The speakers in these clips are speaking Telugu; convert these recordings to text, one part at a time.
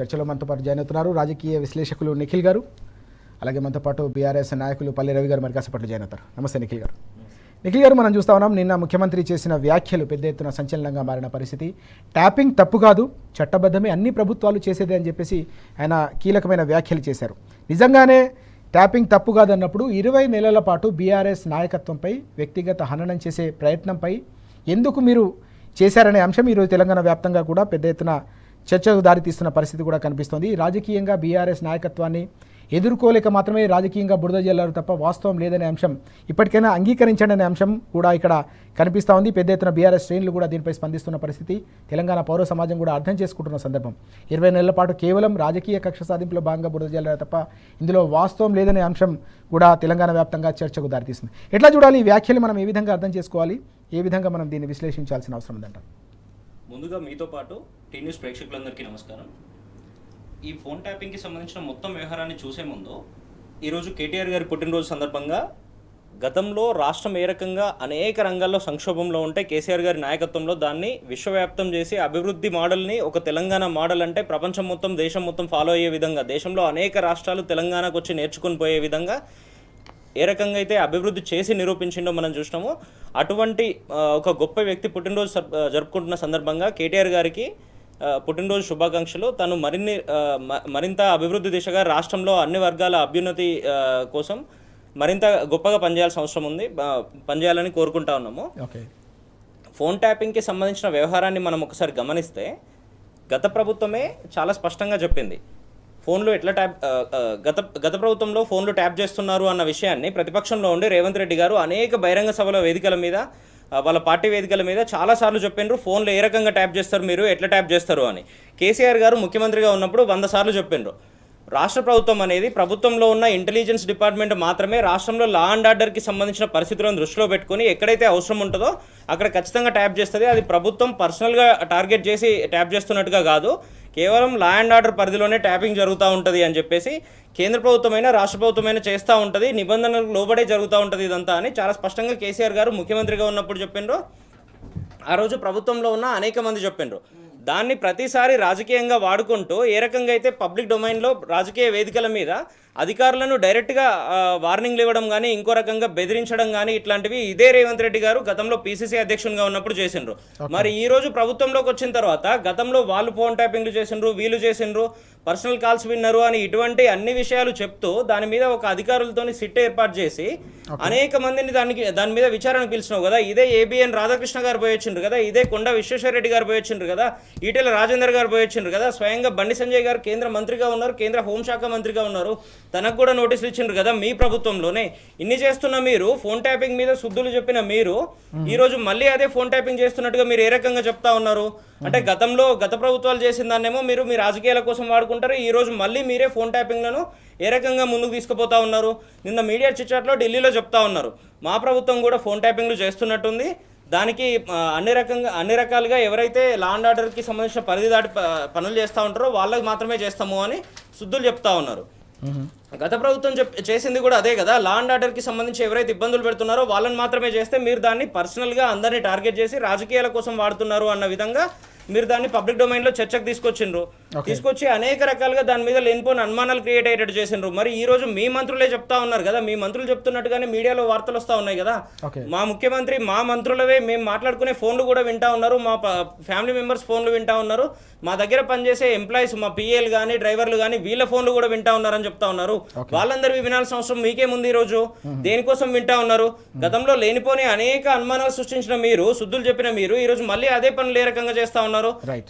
చర్చలో మనతో పాటు జాయిన్ అవుతున్నారు రాజకీయ విశ్లేషకులు నిఖిల్ గారు, అలాగే మనతో పాటు బీఆర్ఎస్ నాయకులు పల్లె రవి గారు మరి కాసేపట్లో జాయిన్ అవుతారు. నమస్తే నిఖిల్ గారు. నిఖిల్ గారు, మనం చూస్తా ఉన్నాం నిన్న ముఖ్యమంత్రి చేసిన వ్యాఖ్యలు పెద్ద ఎత్తున సంచలనంగా మారిన పరిస్థితి. ట్యాపింగ్ తప్పు కాదు, చట్టబద్ధమే, అన్ని ప్రభుత్వాలు చేసేదే అని చెప్పేసి ఆయన కీలకమైన వ్యాఖ్యలు చేశారు. నిజంగానే ట్యాపింగ్ తప్పు కాదన్నప్పుడు 20 నెలల పాటు బీఆర్ఎస్ నాయకత్వంపై వ్యక్తిగత హననం చేసే ప్రయత్నంపై ఎందుకు మీరు చేశారనే అంశం ఈరోజు తెలంగాణ వ్యాప్తంగా కూడా పెద్ద ఎత్తున చర్చకు దారితీస్తున్న పరిస్థితి కూడా కనిపిస్తోంది. రాజకీయంగా బీఆర్ఎస్ నాయకత్వాన్ని ఎదుర్కోలేక మాత్రమే రాజకీయంగా బురద జల్లారు తప్ప వాస్తవం లేదనే అంశం ఇప్పటికైనా అంగీకరించండి అనే అంశం కూడా ఇక్కడ కనిపిస్తూ ఉంది. పెద్ద ఎత్తున బీఆర్ఎస్ శ్రేణులు కూడా దీనిపై స్పందిస్తున్న పరిస్థితి తెలంగాణ పౌర సమాజం కూడా అర్థం చేసుకుంటున్న సందర్భం. 20 నెలల పాటు కేవలం రాజకీయ కక్ష సాధింపులో భాగంగా బురద జల్లారు తప్ప ఇందులో వాస్తవం లేదనే అంశం కూడా తెలంగాణ వ్యాప్తంగా చర్చకు దారితీస్తుంది. ఎట్లా చూడాలి ఈ వ్యాఖ్యలు, మనం ఏ విధంగా అర్థం చేసుకోవాలి, ఏ విధంగా మనం దీన్ని విశ్లేషించాల్సిన అవసరం ఉందంట? ముందుగా మీతో పాటు టీ న్యూస్ ప్రేక్షకులందరికీ నమస్కారం. ఈ ఫోన్ ట్యాపింగ్కి సంబంధించిన మొత్తం వ్యవహారాన్ని చూసే ముందు ఈరోజు కేటీఆర్ గారి పుట్టినరోజు సందర్భంగా గతంలో రాష్ట్రం ఏ రకంగా అనేక రంగాల్లో సంక్షోభంలో ఉంటే కేసీఆర్ గారి నాయకత్వంలో దాన్ని విశ్వవ్యాప్తం చేసి అభివృద్ధి మోడల్ని ఒక తెలంగాణ మోడల్ అంటే ప్రపంచం మొత్తం దేశం మొత్తం ఫాలో అయ్యే విధంగా, దేశంలో అనేక రాష్ట్రాలు తెలంగాణకు వచ్చి నేర్చుకుని పోయే విధంగా ఏ రకంగా అయితే అభివృద్ధి చేసి నిరూపించిండో మనం చూసినామో అటువంటి ఒక గొప్ప వ్యక్తి పుట్టినరోజు జరుపుకుంటున్న సందర్భంగా కేటీఆర్ గారికి పుట్టినరోజు శుభాకాంక్షలు. తను మరింత అభివృద్ధి దిశగా రాష్ట్రంలో అన్ని వర్గాల అభ్యున్నతి కోసం మరింత గొప్పగా పనిచేయాలని కోరుకుంటా ఉన్నాము. ఫోన్ ట్యాపింగ్కి సంబంధించిన వ్యవహారాన్ని మనం ఒకసారి గమనిస్తే గత ప్రభుత్వమే చాలా స్పష్టంగా చెప్పింది. ఫోన్లు ఎట్లా గత ప్రభుత్వంలో ఫోన్లు ట్యాప్ చేస్తున్నారు అన్న విషయాన్ని ప్రతిపక్షంలో ఉండి రేవంత్ రెడ్డి గారు అనేక బహిరంగ సభల వేదికల మీద, వాళ్ళ పార్టీ వేదికల మీద చాలాసార్లు చెప్పిండ్రు ఫోన్లు ఏ రకంగా ట్యాప్ చేస్తారు, మీరు ఎట్లా ట్యాప్ చేస్తారు అని. కేసీఆర్ గారు ముఖ్యమంత్రిగా ఉన్నప్పుడు 100 సార్లు చెప్పిండ్రు. రాష్ట్ర ప్రభుత్వం అనేది ప్రభుత్వంలో ఉన్న ఇంటెలిజెన్స్ డిపార్ట్మెంట్ మాత్రమే రాష్ట్రంలో లా అండ్ ఆర్డర్కి సంబంధించిన పరిస్థితులను దృష్టిలో పెట్టుకుని ఎక్కడైతే అవసరం ఉంటుందో అక్కడ ఖచ్చితంగా ట్యాప్ చేస్తుంది. అది ప్రభుత్వం పర్సనల్గా టార్గెట్ చేసి ట్యాప్ చేస్తున్నట్టుగా కాదు, కేవలం లా అండ్ ఆర్డర్ పరిధిలోనే ట్యాపింగ్ జరుగుతూ ఉంటుంది అని చెప్పేసి కేంద్ర ప్రభుత్వమైనా రాష్ట్ర ప్రభుత్వమైనా చేస్తూ ఉంటుంది, నిబంధనలకు లోబడే జరుగుతూ ఉంటుంది ఇదంతా అని చాలా స్పష్టంగా కేసీఆర్ గారు ముఖ్యమంత్రిగా ఉన్నప్పుడు చెప్పిండ్రు. ఆ రోజు ప్రభుత్వంలో ఉన్న అనేక మంది చెప్పిండ్రు. దాన్ని ప్రతిసారి రాజకీయంగా వాడుకుంటూ ఏ రకంగా అయితే పబ్లిక్ డొమైన్లో రాజకీయ వేదికల మీద అధికారులను డైరెక్ట్గా వార్నింగ్లు ఇవ్వడం కానీ, ఇంకో రకంగా బెదిరించడం కానీ, ఇట్లాంటివి ఇదే రేవంత్ రెడ్డి గారు గతంలో పీసీసీ అధ్యక్షునిగా ఉన్నప్పుడు చేసిండ్రు. మరి ఈ రోజు ప్రభుత్వంలోకి వచ్చిన తర్వాత గతంలో వాళ్ళు ఫోన్ ట్యాపింగ్లు చేసిండ్రు, వీళ్ళు చేసిండ్రు, పర్సనల్ కాల్స్ విన్నారు అని ఇటువంటి అన్ని విషయాలు చెప్తూ దాని మీద ఒక అధికారులతో సిట్ ఏర్పాటు చేసి అనేక మందిని దాని మీద విచారణకు పిలిచినావు కదా. ఇదే ఏబిఎన్ రాధాకృష్ణ గారు పోయొచ్చిండ్రు కదా, ఇదే కొండ విశ్వేశ్వరరెడ్డి గారు పోయొచ్చిండ్రు కదా, ఈటెల రాజేందర్ గారు పోయొచ్చిండ్రు కదా, స్వయంగా బండి సంజయ్ గారు కేంద్ర మంత్రిగా ఉన్నారు, కేంద్ర హోంశాఖ మంత్రిగా ఉన్నారు, తనకు కూడా నోటీసులు ఇచ్చిండ్రు కదా మీ ప్రభుత్వంలోనే. ఇన్ని చేస్తున్న మీరు, ఫోన్ ట్యాపింగ్ మీద శుద్ధులు చెప్పిన మీరు ఈరోజు మళ్ళీ అదే ఫోన్ ట్యాపింగ్ చేస్తున్నట్టుగా మీరు ఏ రకంగా చెప్తా ఉన్నారు అంటే, గత ప్రభుత్వాలు చేసిన దాన్నేమో మీరు మీ రాజకీయాల కోసం వాడుకుంటారు, ఈ రోజు మళ్ళీ మీరే ఫోన్ ట్యాపింగ్లను ఏ రకంగా ముందుకు తీసుకుపోతా ఉన్నారు. నిన్న మీడియా చిట్చాట్లో ఢిల్లీలో చెప్తా ఉన్నారు మా ప్రభుత్వం కూడా ఫోన్ ట్యాపింగ్లు చేస్తున్నట్టుంది, దానికి అన్ని రకాలుగా ఎవరైతే లా అండ్ ఆర్డర్కి సంబంధించిన పరిధి దాటి పనులు చేస్తూ ఉంటారో వాళ్ళకి మాత్రమే చేస్తాము అని శుద్ధులు చెప్తా ఉన్నారు. గత ప్రభుత్వం చేసింది కూడా అదే కదా, లా అండ్ ఆర్డర్కి సంబంధించి ఎవరైతే ఇబ్బందులు పెడుతున్నారో వాళ్ళని మాత్రమే చేస్తే మీరు దాన్ని పర్సనల్గా అందరినీ టార్గెట్ చేసి రాజకీయాల కోసం వాడుతున్నారు అన్న విధంగా మీరు దాన్ని పబ్లిక్ డొమైన్లో చర్చకు తీసుకొచ్చి అనేక రకాలుగా దాని మీద లేనిపోయిన అనుమానాలు క్రియేట్ అయ్యేటట్టు చేసిండ్రు. మరి ఈ రోజు మీ మంత్రులే చెప్తా ఉన్నారు కదా, మీ మంత్రులు చెప్తున్నట్టుగానే మీడియాలో వార్తలు వస్తూ ఉన్నాయి కదా, మా ముఖ్యమంత్రి మా మంత్రులవే మేము మాట్లాడుకునే ఫోన్లు కూడా వింటా ఉన్నారు, మా ఫ్యామిలీ మెంబర్స్ ఫోన్లు వింటా ఉన్నారు, మా దగ్గర పనిచేసే ఎంప్లాయీస్ మా పిఏలు కానీ డ్రైవర్లు కానీ వీళ్ళ ఫోన్లు కూడా వింటా ఉన్నారని చెప్తా ఉన్నారు. వాళ్ళందరివి వినాల్సిన అవసరం మీకేముంది? ఈ రోజు దేనికోసం వింటా ఉన్నారు? గతంలో లేనిపోని అనేక అనుమానాలు సృష్టించిన మీరు, శుద్ధులు చెప్పిన మీరు ఈ రోజు మళ్ళీ అదే పనులు ఏ రకంగా చేస్తా ఉన్నారు?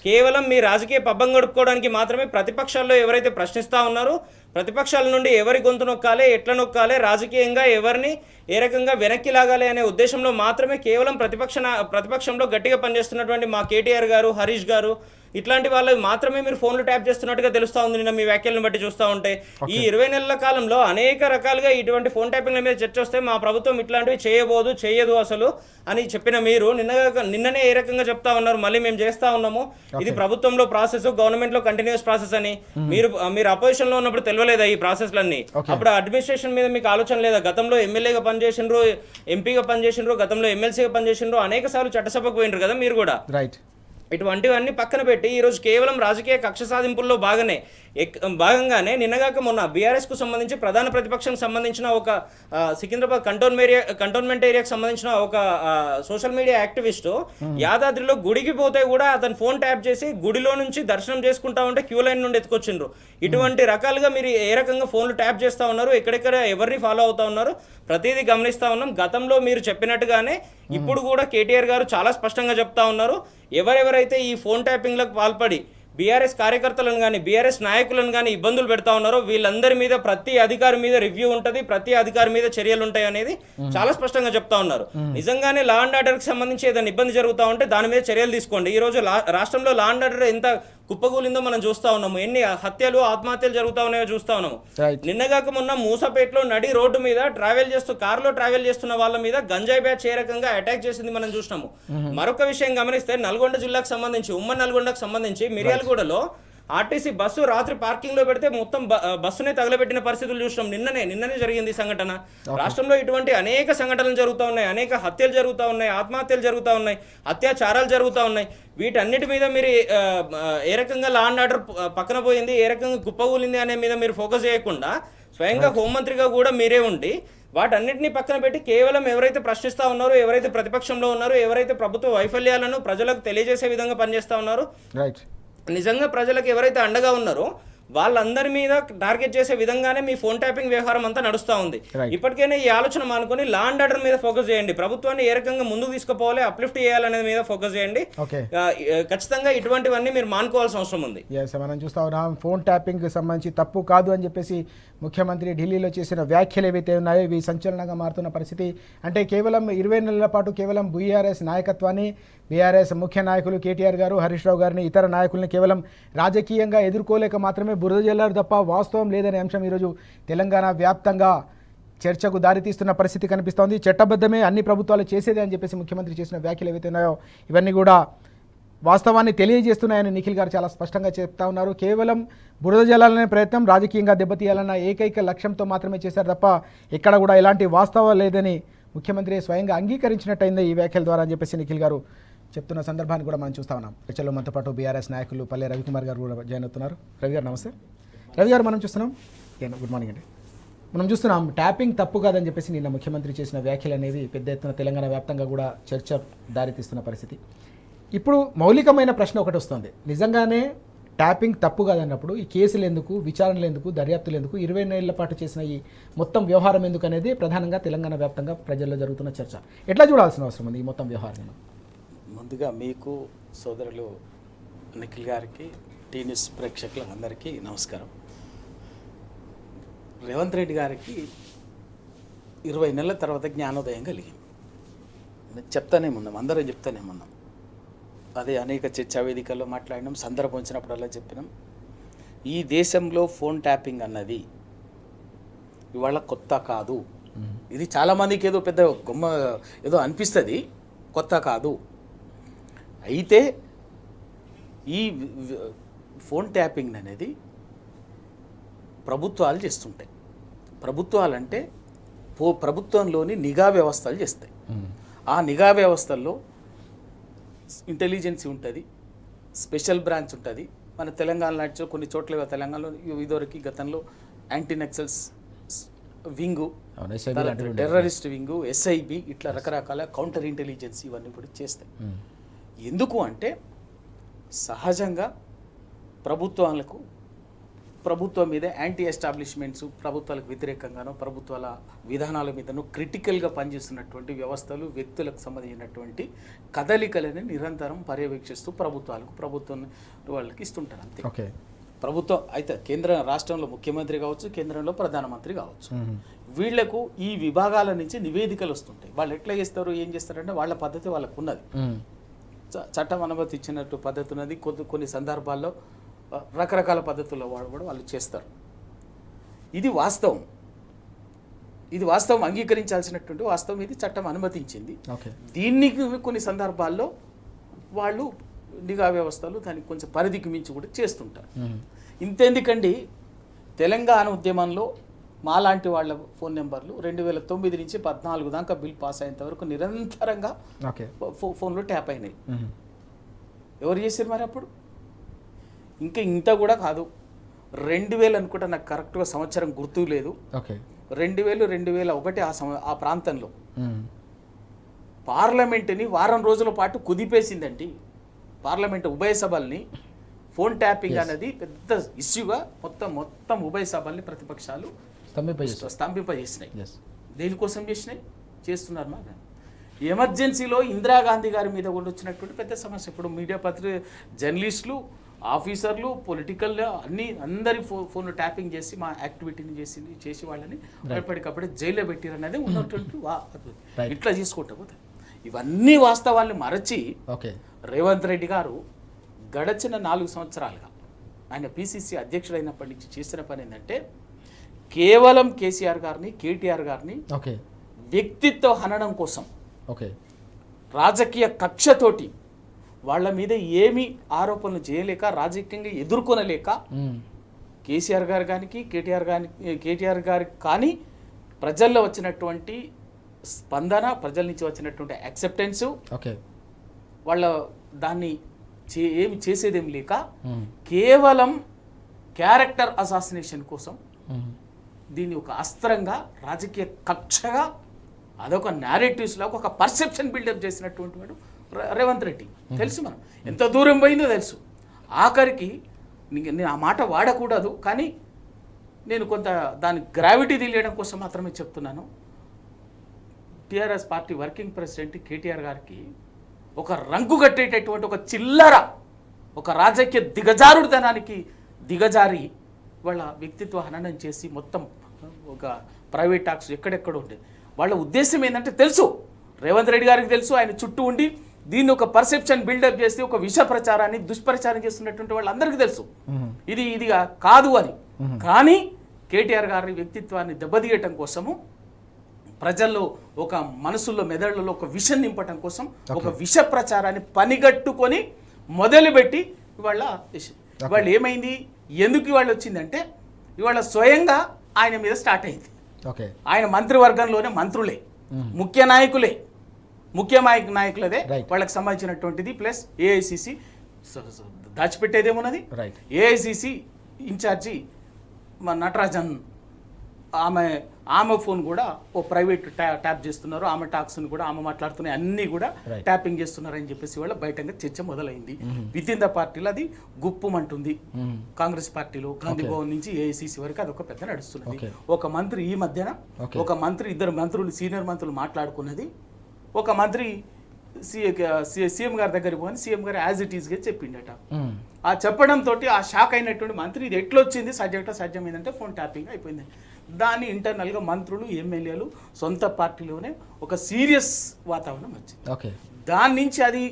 కేవలం మీ రాజకీయ పబ్బం గడుపుకోవడానికి మాత్రమే ప్రతిపక్షాల్లో ఎవరైతే ప్రశ్నిస్తా ఉన్నారో ప్రతిపక్షాల నుండి ఎవరి గొంతు నొక్కాలి, ఎట్లా నొక్కాలి, రాజకీయంగా ఎవరిని ఏ రకంగా వెనక్కి లాగాలి అనే ఉద్దేశంలో మాత్రమే కేవలం ప్రతిపక్షంలో గట్టిగా పనిచేస్తున్నటువంటి మా కేటీఆర్ గారు, హరీష్ గారు ఇట్లాంటి వాళ్ళకి మాత్రమే మీరు ఫోన్లు ట్యాప్ చేస్తున్నట్టుగా తెలుస్తూ ఉంది నిన్న మీ వ్యాఖ్యలను బట్టి చూస్తూ ఉంటే. ఈ 20 నెలల కాలంలో అనేక రకాలుగా ఇటువంటి ఫోన్ ట్యాపింగ్ల మీద చర్చ వస్తే మా ప్రభుత్వం ఇట్లాంటివి చేయదు అసలు అని చెప్పిన మీరు నిన్ననే ఏ రకంగా చెప్తా ఉన్నారు మళ్ళీ మేము చేస్తా ఉన్నాము, ఇది ప్రభుత్వంలో ప్రాసెస్, గవర్నమెంట్లో కంటిన్యూస్ ప్రాసెస్ అని. మీరు అపోజిషన్ లో ఉన్నప్పుడు తెలియలేదా ఈ ప్రాసెస్లన్నీ? అప్పుడు అడ్మినిస్ట్రేషన్ మీద మీకు ఆలోచన లేదా? గతంలో ఎమ్మెల్యేగా పనిచేసిండ్రు, ఎంపీగా పనిచేసిండ్రు, గతంలో ఎమ్మెల్సీగా పనిచేసిండ్రు, అనేక సార్లు చట్టసభకు పోయినరు కదా మీరు కూడా. ఇటువంటివన్నీ పక్కన పెట్టి ఈరోజు కేవలం రాజకీయ కక్ష సాధింపుల్లో భాగంగానే నిన్నగాక మొన్న బీఆర్ఎస్కు సంబంధించి ప్రధాన ప్రతిపక్షానికి సంబంధించిన ఒక సికింద్రాబాద్ కంటోన్మెంట్ ఏరియాకి సంబంధించిన ఒక సోషల్ మీడియా యాక్టివిస్టు యాదాద్రిలో గుడికి పోతే కూడా అతను ఫోన్ ట్యాప్ చేసి గుడిలో నుంచి దర్శనం చేసుకుంటా ఉంటే క్యూ లైన్ నుండి ఎత్తుకొచ్చిండ్రు. ఇటువంటి రకాలుగా మీరు ఏ రకంగా ఫోన్లు ట్యాప్ చేస్తూ ఉన్నారు, ఎక్కడెక్కడ ఎవరిని ఫాలో అవుతా ఉన్నారు, ప్రతిదీ గమనిస్తూ ఉన్నాం. గతంలో మీరు చెప్పినట్టుగానే ఇప్పుడు కూడా కేటీఆర్ గారు చాలా స్పష్టంగా చెప్తా ఉన్నారు, ఎవరెవరైతే ఈ ఫోన్ ట్యాపింగ్లకు పాల్పడి బీఆర్ఎస్ కార్యకర్తలను కానీ బీఆర్ఎస్ నాయకులను కానీ ఇబ్బందులు పెడతా ఉన్నారో వీళ్ళందరి మీద ప్రతి అధికారి మీద రివ్యూ ఉంటుంది, ప్రతి అధికారి మీద చర్యలు ఉంటాయి అనేది చాలా స్పష్టంగా చెప్తా ఉన్నారు. నిజంగానే లా అండ్ ఆర్డర్కి సంబంధించి ఏదైనా ఇబ్బంది జరుగుతూ ఉంటే దాని మీద చర్యలు తీసుకోండి. ఈ రోజు రాష్ట్రంలో లా అండ్ ఆర్డర్ ఎంత కుప్పగూలిందో మనం చూస్తా ఉన్నాము, ఎన్ని హత్యలు ఆత్మహత్యలు జరుగుతా ఉన్నాయో చూస్తా ఉన్నాము. నిన్నగాక మొన్న మూసపేటలో నడి రోడ్డు మీద కారులో ట్రావెల్ చేస్తున్న వాళ్ళ మీద గంజాయి బ్యాచ్ ఏ రకంగా అటాక్ చేసింది మనం చూసినాము. మరొక విషయం గమనిస్తే నల్గొండ జిల్లాకు సంబంధించి ఉమ్మడి నల్గొండకు సంబంధించి మిర్యాలగూడలో ఆర్టీసీ బస్సు రాత్రి పార్కింగ్ లో పెడితే మొత్తం బస్సునే తగలబెట్టిన పరిస్థితులు చూసినాం. నిన్ననే జరిగింది ఈ సంఘటన. రాష్ట్రంలో ఇటువంటి అనేక సంఘటనలు జరుగుతూ ఉన్నాయి, అనేక హత్యలు జరుగుతూ ఉన్నాయి, ఆత్మహత్యలు జరుగుతూ ఉన్నాయి, అత్యాచారాలు జరుగుతూ ఉన్నాయి. వీటన్నిటి మీద మీరు ఏ రకంగా లా అండ్ ఆర్డర్ పక్కన పోయింది, ఏ రకంగా కుప్పగూలింది అనే మీద మీరు ఫోకస్ చేయకుండా స్వయంగా హోంమంత్రిగా కూడా మీరే ఉండి వాటన్నిటిని పక్కన పెట్టి కేవలం ఎవరైతే ప్రశ్నిస్తూ ఉన్నారో, ఎవరైతే ప్రతిపక్షంలో ఉన్నారో, ఎవరైతే ప్రభుత్వ వైఫల్యాలను ప్రజలకు తెలియజేసే విధంగా పనిచేస్తూ ఉన్నారో, నిజంగా ప్రజలకు ఎవరైతే అండగా ఉన్నారో వాళ్ళందరి మీద టార్గెట్ చేసే విధంగానే మీ ఫోన్ ట్యాపింగ్ వ్యవహారం అంతా నడుస్తూ ఉంది. ఇప్పటికైనా ఈ ఆలోచన మానుకొని లా అండ్ ఆర్డర్ మీద ఫోకస్ చేయండి, ప్రభుత్వాన్ని ఏ రకంగా ముందుకు తీసుకుపోవాలి, అప్లిఫ్ట్ చేయాలనే మీద ఫోకస్ చేయండి. ఖచ్చితంగా ఇటువంటివన్నీ మీరు మానుకోవాల్సిన అవసరం ఉంది. మనం చూస్తా ఉన్నాం ఫోన్ ట్యాపింగ్ సంబంధించి తప్పు కాదు అని చెప్పేసి ముఖ్యమంత్రి ఢిల్లీలో చేసిన వ్యాఖ్యలు ఏవైతే ఉన్నాయో ఇవి సంచలనంగా మారుతున్న పరిస్థితి. అంటే కేవలం 20 నెలల పాటు కేవలం బీఆర్ఎస్ నాయకత్వాన్ని, బీఆర్ఎస్ ముఖ్య నాయకులు కేటీఆర్ గారు, హరీష్ రావు గారిని, ఇతర నాయకుల్ని కేవలం రాజకీయంగా ఎదుర్కోలేక మాత్రమే బురద జల్లారు తప్ప వాస్తవం లేదనే అంశం ఈరోజు తెలంగాణ వ్యాప్తంగా చర్చకు దారితీస్తున్న పరిస్థితి కనిపిస్తోంది. చట్టబద్ధమే అన్ని ప్రభుత్వాలు చేసేదే అని చెప్పేసి ముఖ్యమంత్రి చేసిన వ్యాఖ్యలు ఏవైతే ఉన్నాయో ఇవన్నీ కూడా వాస్తవాన్ని తెలియజేస్తున్నాయని నిఖిల్ గారు చాలా స్పష్టంగా చెప్తా ఉన్నారు. కేవలం బురద జల్లాలనే ప్రయత్నం, రాజకీయంగా దెబ్బతీయాలన్న ఏకైక లక్ష్యంతో మాత్రమే చేశారు తప్ప ఎక్కడ కూడా ఎలాంటి వాస్తవం లేదని ముఖ్యమంత్రి స్వయంగా అంగీకరించినట్టయింది ఈ వ్యాఖ్యల ద్వారా అని చెప్పేసి నిఖిల్ గారు చెప్తున్న సందర్భాన్ని కూడా మనం చూస్తా ఉన్నాం. చర్చలో మనతో పాటు బీఆర్ఎస్ నాయకులు పల్లె రవికుమార్ గారు కూడా జాయిన్ అవుతున్నారు. రవి గారు నమస్తే. రవి గారు మనం చూస్తున్నాం, గుడ్ మార్నింగ్ అండి. మనం చూస్తున్నాం ట్యాపింగ్ తప్పు కాదని చెప్పేసి నిన్న ముఖ్యమంత్రి చేసిన వ్యాఖ్యలు అనేవి పెద్ద ఎత్తున తెలంగాణ వ్యాప్తంగా కూడా చర్చ దారితీస్తున్న పరిస్థితి. ఇప్పుడు మౌలికమైన ప్రశ్న ఒకటి వస్తుంది, నిజంగానే ట్యాపింగ్ తప్పు కాదన్నప్పుడు ఈ కేసులు ఎందుకు, విచారణలు ఎందుకు, దర్యాప్తులు ఎందుకు, 20 నెలల పాటు చేసిన ఈ మొత్తం వ్యవహారం ఎందుకు అనేది ప్రధానంగా తెలంగాణ వ్యాప్తంగా ప్రజల్లో జరుగుతున్న చర్చ. ఎట్లా చూడాల్సిన అవసరం ఉంది ఈ మొత్తం వ్యవహారం? ముందుగా మీకు సోదరులు నిఖిల్ గారికి, టీ న్యూస్ ప్రేక్షకులందరికీ నమస్కారం. రేవంత్ రెడ్డి గారికి 20 నెలల తర్వాత జ్ఞానోదయం కలిగింది. చెప్తానే ఉన్నాం, అందరం చెప్తానే ఉన్నాం. అదే అనేక చర్చా వేదికల్లో మాట్లాడినాం, సందర్భం వచ్చినప్పుడల్లా చెప్పినాం. ఈ దేశంలో ఫోన్ ట్యాపింగ్ అన్నది ఇవాళ కొత్త కాదు. ఇది చాలామందికి ఏదో పెద్ద గొమ్మ ఏదో అనిపిస్తుంది, కొత్త కాదు. అయితే ఈ ఫోన్ ట్యాపింగ్ అనేది ప్రభుత్వాలు చేస్తుంటాయి. ప్రభుత్వాలంటే ప్రభుత్వంలోని నిఘా వ్యవస్థలు చేస్తాయి. ఆ నిఘా వ్యవస్థల్లో ఇంటెలిజెన్సీ ఉంటుంది, స్పెషల్ బ్రాంచ్ ఉంటుంది. మన తెలంగాణ లాంటి కొన్ని చోట్ల తెలంగాణలో ఇదివరకు గతంలో anti Naxals wing, terrorist wing, SIB, ఇట్లా రకరకాల కౌంటర్ ఇంటెలిజెన్స్ ఇవన్నీ కూడా చేస్తాయి. ఎందుకు అంటే సహజంగా ప్రభుత్వం మీద యాంటీ ఎస్టాబ్లిష్మెంట్స్, ప్రభుత్వాలకు వ్యతిరేకంగానో ప్రభుత్వాల విధానాల మీదనో క్రిటికల్గా పనిచేస్తున్నటువంటి వ్యవస్థలు, వ్యక్తులకు సంబంధించినటువంటి కదలికలని నిరంతరం పర్యవేక్షిస్తూ ప్రభుత్వం వాళ్ళకి ఇస్తుంటారు. అంతే. ప్రభుత్వం అయితే రాష్ట్రంలో ముఖ్యమంత్రి కావచ్చు, కేంద్రంలో ప్రధానమంత్రి కావచ్చు, వీళ్లకు ఈ విభాగాల నుంచి నివేదికలు వస్తుంటాయి. వాళ్ళు ఎట్లా చేస్తారు, ఏం చేస్తారంటే వాళ్ళ పద్ధతి వాళ్ళకు ఉన్నది. చట్టం అనుమతి ఇచ్చినట్టు పద్ధతి ఉన్నది. కొన్ని సందర్భాల్లో రకరకాల పద్ధతుల్లో వాళ్ళు చేస్తారు. ఇది వాస్తవం, అంగీకరించాల్సినటువంటి వాస్తవం. ఇది చట్టం అనుమతించింది. దీనికి కొన్ని సందర్భాల్లో వాళ్ళు నిఘా వ్యవస్థలు దానికి కొంచెం పరిధికి మించి కూడా చేస్తుంటారు. ఇంతెందుకండి, తెలంగాణ ఉద్యమంలో మాలాంటి వాళ్ళ ఫోన్ నెంబర్లు 2009 నుంచి 14 దాకా బిల్ పాస్ అయ్యేంత వరకు నిరంతరంగా ఫోన్లో ట్యాప్ అయినాయి. ఎవరు చేశారు మరి అప్పుడు? ఇంకా ఇంత కూడా కాదు, 2000 అనుకుంటా, నాకు కరెక్ట్గా సంవత్సరం గుర్తు లేదు. ఓకే 2001 ఆ ప్రాంతంలో పార్లమెంటుని వారం రోజుల పాటు కుదిపేసిందండి. పార్లమెంటు ఉభయ సభల్ని ఫోన్ ట్యాపింగ్ అనేది పెద్ద ఇష్యూగా మొత్తం ఉభయ సభల్ని ప్రతిపక్షాలు స్తంభింపజేసినాయి. దేనికోసం చేస్తున్నారు మా ఎమర్జెన్సీలో ఇందిరాగాంధీ గారి మీద కూడా వచ్చినటువంటి పెద్ద సమస్య. ఇప్పుడు మీడియా జర్నలిస్టులు, ఆఫీసర్లు, పొలిటికల్ అందరి ఫోన్లు ట్యాపింగ్ చేసి మా యాక్టివిటీని చేసి వాళ్ళని ఎప్పటికప్పుడే జైల్లో పెట్టిరనేది ఉన్నటువంటి ఇట్లా చేసుకుంటా పోతే ఇవన్నీ వాస్తవాల్ని మరచి రేవంత్ రెడ్డి గారు గడచిన 4 సంవత్సరాలుగా ఆయన పిసిసి అధ్యక్షుడైనప్పటి నుంచి చేసిన పని ఏంటంటే కేవలం కేసీఆర్ గారిని, కేటీఆర్ గారిని వ్యక్తిత్వ హననం కోసం, రాజకీయ కక్షతోటి వాళ్ళ మీద ఏమి ఆరోపణలు చేయలేక, రాజకీయంగా ఎదుర్కొనలేక కేసీఆర్ గారు కానీ, కేటీఆర్ గారికి కానీ ప్రజల్లో వచ్చినటువంటి స్పందన, ప్రజల నుంచి వచ్చినటువంటి యాక్సెప్టెన్సు, వాళ్ళ దాన్ని ఏమి చేసేదేమి లేక కేవలం క్యారెక్టర్ అసాసినేషన్ కోసం దీన్ని ఒక అస్త్రంగా, రాజకీయ కక్షగా, అదొక నేరేటివ్స్లో ఒక పర్సెప్షన్ బిల్డప్ చేసినటువంటి వాడు రేవంత్ రెడ్డి. తెలుసు మనం ఎంత దూరం పోయిందో తెలుసు. ఆఖరికి నేను ఆ మాట వాడకూడదు, కానీ నేను కొంత దాని గ్రావిటీ తెలియడం కోసం మాత్రమే చెప్తున్నాను. TRS party working president KTR గారికి ఒక రంగు కట్టేటటువంటి ఒక చిల్లర, ఒక రాజకీయ దిగజారుడుతనానికి దిగజారి వాళ్ళ వ్యక్తిత్వ హననం చేసి మొత్తం ఒక ప్రైవేట్ టాక్స్ ఎక్కడెక్కడ ఉండేది. వాళ్ళ ఉద్దేశం ఏంటంటే తెలుసు, రేవంత్ రెడ్డి గారికి తెలుసు, ఆయన చుట్టూ ఉండి దీన్ని ఒక పర్సెప్షన్ బిల్డప్ చేసి ఒక విష ప్రచారాన్ని, దుష్ప్రచారం చేస్తున్నటువంటి వాళ్ళందరికీ తెలుసు ఇది కాదు అని. కానీ కేటీఆర్ గారి వ్యక్తిత్వాన్ని దెబ్బతీయటం కోసము, ప్రజల్లో ఒక మనసుల్లో, మెదళ్లలో ఒక విషం నింపటం కోసం ఒక విష ప్రచారాన్ని పనిగట్టుకొని మొదలుపెట్టి ఇవాళ ఏమైంది, ఎందుకు ఇవాళ వచ్చిందంటే ఇవాళ స్వయంగా ఆయన మీద స్టార్ట్ అయింది. ఆయన మంత్రివర్గంలోనే మంత్రులే, ముఖ్య నాయకులదే వాళ్ళకి సంబంధించినటువంటిది. ప్లస్ ఏఐసిసి దాచిపెట్టేదేమున్నది, ఏఐసిసి ఇన్ఛార్జి నటరాజన్ ఆమె ఫోన్ కూడా ఓ ప్రైవేట్ ట్యాప్ చేస్తున్నారు, ఆమె టాక్స్ని కూడా ఆమె మాట్లాడుతున్నాయి, అన్నీ కూడా ట్యాపింగ్ చేస్తున్నారని చెప్పేసి వాళ్ళ బయటంగా చర్చ మొదలైంది. విత్ ఇన్ ద పార్టీలో అది గుప్పుమంటుంది. కాంగ్రెస్ పార్టీలో గాంధీ భవన్ నుంచి ఏఐసిసి వరకు అదొక పెద్ద నడుస్తున్నది. ఒక మంత్రి ఈ మధ్యన ఇద్దరు మంత్రులు, సీనియర్ మంత్రులు మాట్లాడుకున్నది. ఒక మంత్రి సీఎం గారి దగ్గరికి పోని సీఎం గారు యాజ్ ఇట్ ఈస్గా చెప్పిండట. ఆ చెప్పడంతో ఆ షాక్ అయినటువంటి మంత్రి ఇది ఎట్లొచ్చింది, సాధ్యమైందంటే ఫోన్ ట్యాపింగ్ అయిపోయింది. దాన్ని ఇంటర్నల్గా మంత్రులు, ఎమ్మెల్యేలు సొంత పార్టీలోనే ఒక సీరియస్ వాతావరణం వచ్చింది. దాని నుంచి అది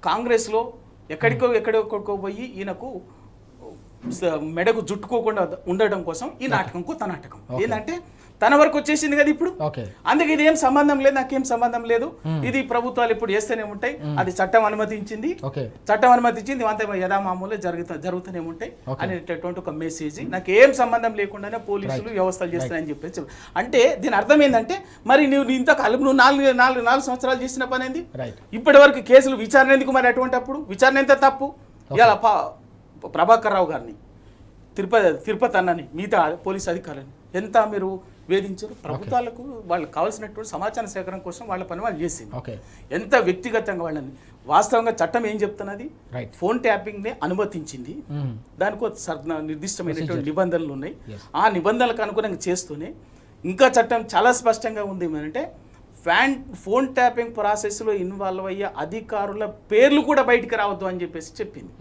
కాంగ్రెస్లో ఎక్కడికో పోయి ఈయనకు మెడకు జుట్టుకోకుండా ఉండడం కోసం ఈ నాటకం, కొత్త నాటకం ఏంటంటే తన వరకు వచ్చేసింది కదా ఇప్పుడు. అందుకే ఇది ఏం సంబంధం లేదు, నాకేం సంబంధం లేదు, ఇది ప్రభుత్వాలు ఇప్పుడు చేస్తూనే ఉంటాయి, అది చట్టం అనుమతించింది, అంతే యథామామూలు జరుగుతూనే ఉంటాయి అనేటటువంటి ఒక మెసేజ్. నాకు ఏం సంబంధం లేకుండానే పోలీసులు వ్యవస్థలు చేస్తాయని చెప్పేసి. అంటే దీని అర్థం ఏంటంటే మరి నువ్వు నువ్వు 4 సంవత్సరాలు చేసిన పని ఏంది, ఇప్పటి వరకు కేసులు విచారణ ఎందుకు? మరి అటువంటి అప్పుడు విచారణ ఎంత తప్పు? ఇలా ప్రభాకర్ రావు గారిని, తిరుపతి అన్నని, మిగతా పోలీసు అధికారులని ఎంత మీరు వేధించారు. ప్రభుత్వాలకు వాళ్ళకి కావాల్సినటువంటి సమాచార సేకరణ కోసం వాళ్ళ పని వాళ్ళు చేసింది. ఎంత వ్యక్తిగతంగా వాళ్ళని, వాస్తవంగా చట్టం ఏం చెప్తున్నది, ఫోన్ ట్యాపింగ్ని అనుమతించింది, దానికి నిర్దిష్టమైనటువంటి నిబంధనలు ఉన్నాయి. ఆ నిబంధనలకు అనుగుణంగా చేస్తూనే ఇంకా చట్టం చాలా స్పష్టంగా ఉంది ఏమంటే ఫోన్ ట్యాపింగ్ ప్రాసెస్లో ఇన్వాల్వ్ అయ్యే అధికారుల పేర్లు కూడా బయటికి రావద్దు అని చెప్పేసి చెప్పింది.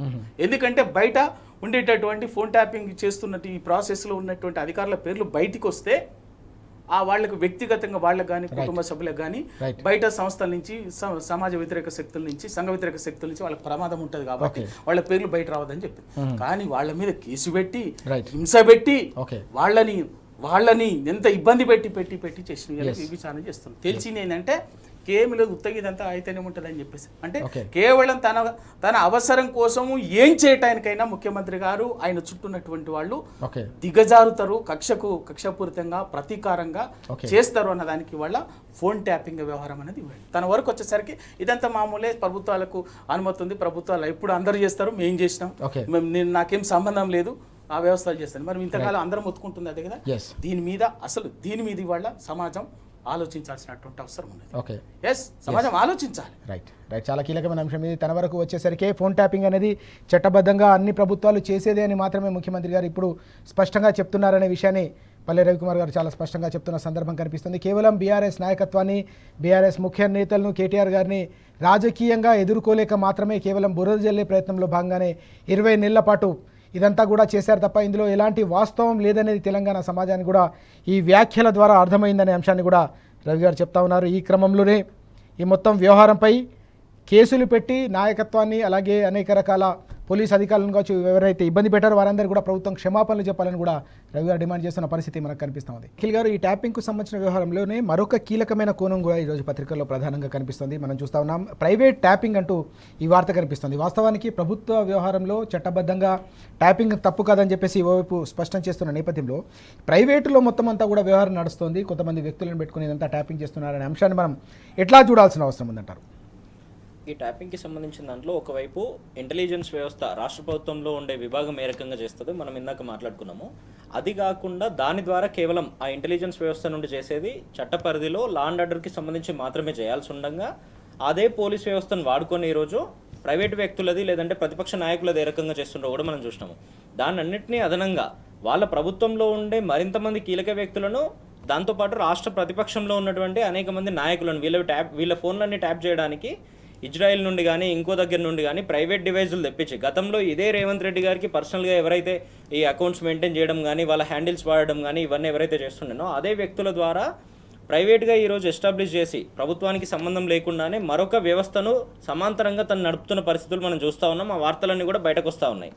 ఎందుకంటే బయట ఉండేటటువంటి ఫోన్ ట్యాపింగ్ చేస్తున్నట్టు ఈ ప్రాసెస్లో ఉన్నటువంటి అధికారుల పేర్లు బయటికి వస్తే ఆ వాళ్ళకు వ్యక్తిగతంగా వాళ్ళకు కానీ, కుటుంబ సభ్యులకు కానీ, బయట సంస్థల నుంచి, సమాజ వ్యతిరేక శక్తుల నుంచి, సంఘ వ్యతిరేక శక్తుల నుంచి వాళ్ళకి ప్రమాదం ఉంటుంది కాబట్టి వాళ్ళ పేర్లు బయట రావద్దని చెప్పింది. కానీ వాళ్ళ మీద కేసు పెట్టి, హింస పెట్టి, వాళ్ళని ఎంత ఇబ్బంది పెట్టి చేసిన విచారణ చేస్తుంది. తెలిసింది ఏంటంటే ఏమి లేదు ఉత్తగి ఇదంతా అయితేనే ఉంటుంది అని చెప్పేసి అంటే Okay. కేవలం తన అవసరం కోసము ఏం చేయటానికైనా ముఖ్యమంత్రి గారు ఆయన చుట్టూన్నటువంటి వాళ్ళు ఓకే దిగజారుతారు, కక్షపూరితంగా ప్రతీకారంగా Okay. చేస్తారు అన్న దానికి వాళ్ళ ఫోన్ ట్యాపింగ్ వ్యవహారం అనేది తన వరకు వచ్చేసరికి ఇదంతా మామూలే, ప్రభుత్వాలకు అనుమతి ఉంది, ప్రభుత్వాలు ఎప్పుడు అందరూ చేస్తారు, మేము చేసినాం, Okay. నాకేం సంబంధం లేదు, ఆ వ్యవస్థలు చేస్తాను. మరి ఇంతకాలం అందరం ఒత్తుకుంటుంది అదే కదా. Yes. దీని మీద ఇవాళ సమాజం ఆలోచించాల్సినటువంటి అవసరం ఉంది. ఓకే సమాజం ఆలోచించాలి. రైట్ చాలా కీలకమైన అంశం ఇది. తన వరకు వచ్చేసరికి ఫోన్ ట్యాపింగ్ అనేది చట్టబద్ధంగా అన్ని ప్రభుత్వాలు చేసేదే అని మాత్రమే ముఖ్యమంత్రి గారు ఇప్పుడు స్పష్టంగా చెప్తున్నారనే విషయాన్ని పల్లె రవికుమార్ గారు చాలా స్పష్టంగా చెప్తున్న సందర్భం కనిపిస్తుంది. కేవలం బీఆర్ఎస్ నాయకత్వాన్ని, బీఆర్ఎస్ ముఖ్య నేతలను, కేటీఆర్ గారిని రాజకీయంగా ఎదుర్కోలేక మాత్రమే కేవలం బురద జల్లే ప్రయత్నంలో భాగంగానే 20 నెలల పాటు ఇదంతా కూడా చేశారు తప్ప ఇందులో ఎలాంటి వాస్తవం లేదనేది తెలంగాణ సమాజానికి కూడా ఈ వ్యాఖ్యల ద్వారా అర్థమైందనే అంశాన్ని కూడా రవి గారు చెప్తా ఉన్నారు. ఈ క్రమంలోనే ఈ మొత్తం వ్యవహారంపై కేసులు పెట్టి నాయకత్వాన్ని అలాగే అనేక రకాల పోలీస్ అధికారులను కావచ్చు ఎవరైతే ఇబ్బంది పెట్టారో వారందరూ కూడా ప్రభుత్వం క్షమాపణలు చెప్పాలని కూడా రవి గారు డిమాండ్ చేస్తున్న పరిస్థితి మనకు కనిపిస్తూ ఉంది. నిఖిల్ గారు, ఈ ట్యాపింగ్కు సంబంధించిన వ్యవహారంలోనే మరొక కీలకమైన కోణం కూడా ఈరోజు పత్రికల్లో ప్రధానంగా కనిపిస్తుంది. మనం చూస్తూ ఉన్నాం ప్రైవేట్ ట్యాపింగ్ అంటూ ఈ వార్త కనిపిస్తుంది. వాస్తవానికి ప్రభుత్వ వ్యవహారంలో చట్టబద్ధంగా ట్యాపింగ్ తప్పు కాదని చెప్పేసి ఓవైపు స్పష్టం చేస్తున్న నేపథ్యంలో ప్రైవేటులో మొత్తం అంతా కూడా వ్యవహారం నడుస్తుంది, కొంతమంది వ్యక్తులను పెట్టుకుని ఇదంతా ట్యాపింగ్ చేస్తున్నారనే అంశాన్ని మనం ఎట్లా చూడాల్సిన అవసరం ఉందంటారు? ఈ ట్యాపింగ్కి సంబంధించిన దాంట్లో ఒకవైపు ఇంటెలిజెన్స్ వ్యవస్థ రాష్ట్ర ప్రభుత్వంలో ఉండే విభాగం ఏ రకంగా చేస్తుందో మనం ఇందాక మాట్లాడుకున్నాము. అది కాకుండా దాని ద్వారా కేవలం ఆ ఇంటెలిజెన్స్ వ్యవస్థ నుండి చేసేది చట్ట పరిధిలో లా అండ్ ఆర్డర్కి సంబంధించి మాత్రమే చేయాల్సి ఉండగా అదే పోలీస్ వ్యవస్థను వాడుకొని ఈరోజు ప్రైవేటు వ్యక్తులది లేదంటే ప్రతిపక్ష నాయకులది ఏ రకంగా చేస్తుండో కూడా మనం చూసినాము. దాన్ని అన్నింటినీ అదనంగా వాళ్ళ ప్రభుత్వంలో ఉండే మరింత మంది కీలక వ్యక్తులను, దాంతోపాటు రాష్ట్ర ప్రతిపక్షంలో ఉన్నటువంటి అనేక మంది నాయకులను వీళ్ళ ఫోన్లన్నీ ట్యాప్ చేయడానికి ఇజ్రాయెల్ నుండి కానీ ఇంకో దగ్గర నుండి కానీ ప్రైవేట్ డివైజులు తెప్పించి గతంలో ఇదే రేవంత్ రెడ్డి గారికి పర్సనల్గా ఎవరైతే ఈ అకౌంట్స్ మెయింటైన్ చేయడం కానీ వాళ్ళ హ్యాండిల్స్ వాడడం కానీ ఇవన్నీ ఎవరైతే చేస్తుండేనో అదే వ్యక్తుల ద్వారా ప్రైవేట్గా ఈరోజు ఎస్టాబ్లిష్ చేసి ప్రభుత్వానికి సంబంధం లేకుండానే మరొక వ్యవస్థను సమాంతరంగా తను నడుపుతున్న పరిస్థితులు మనం చూస్తూ ఉన్నాం. ఆ వార్తలన్నీ కూడా బయటకు వస్తూ ఉన్నాయి.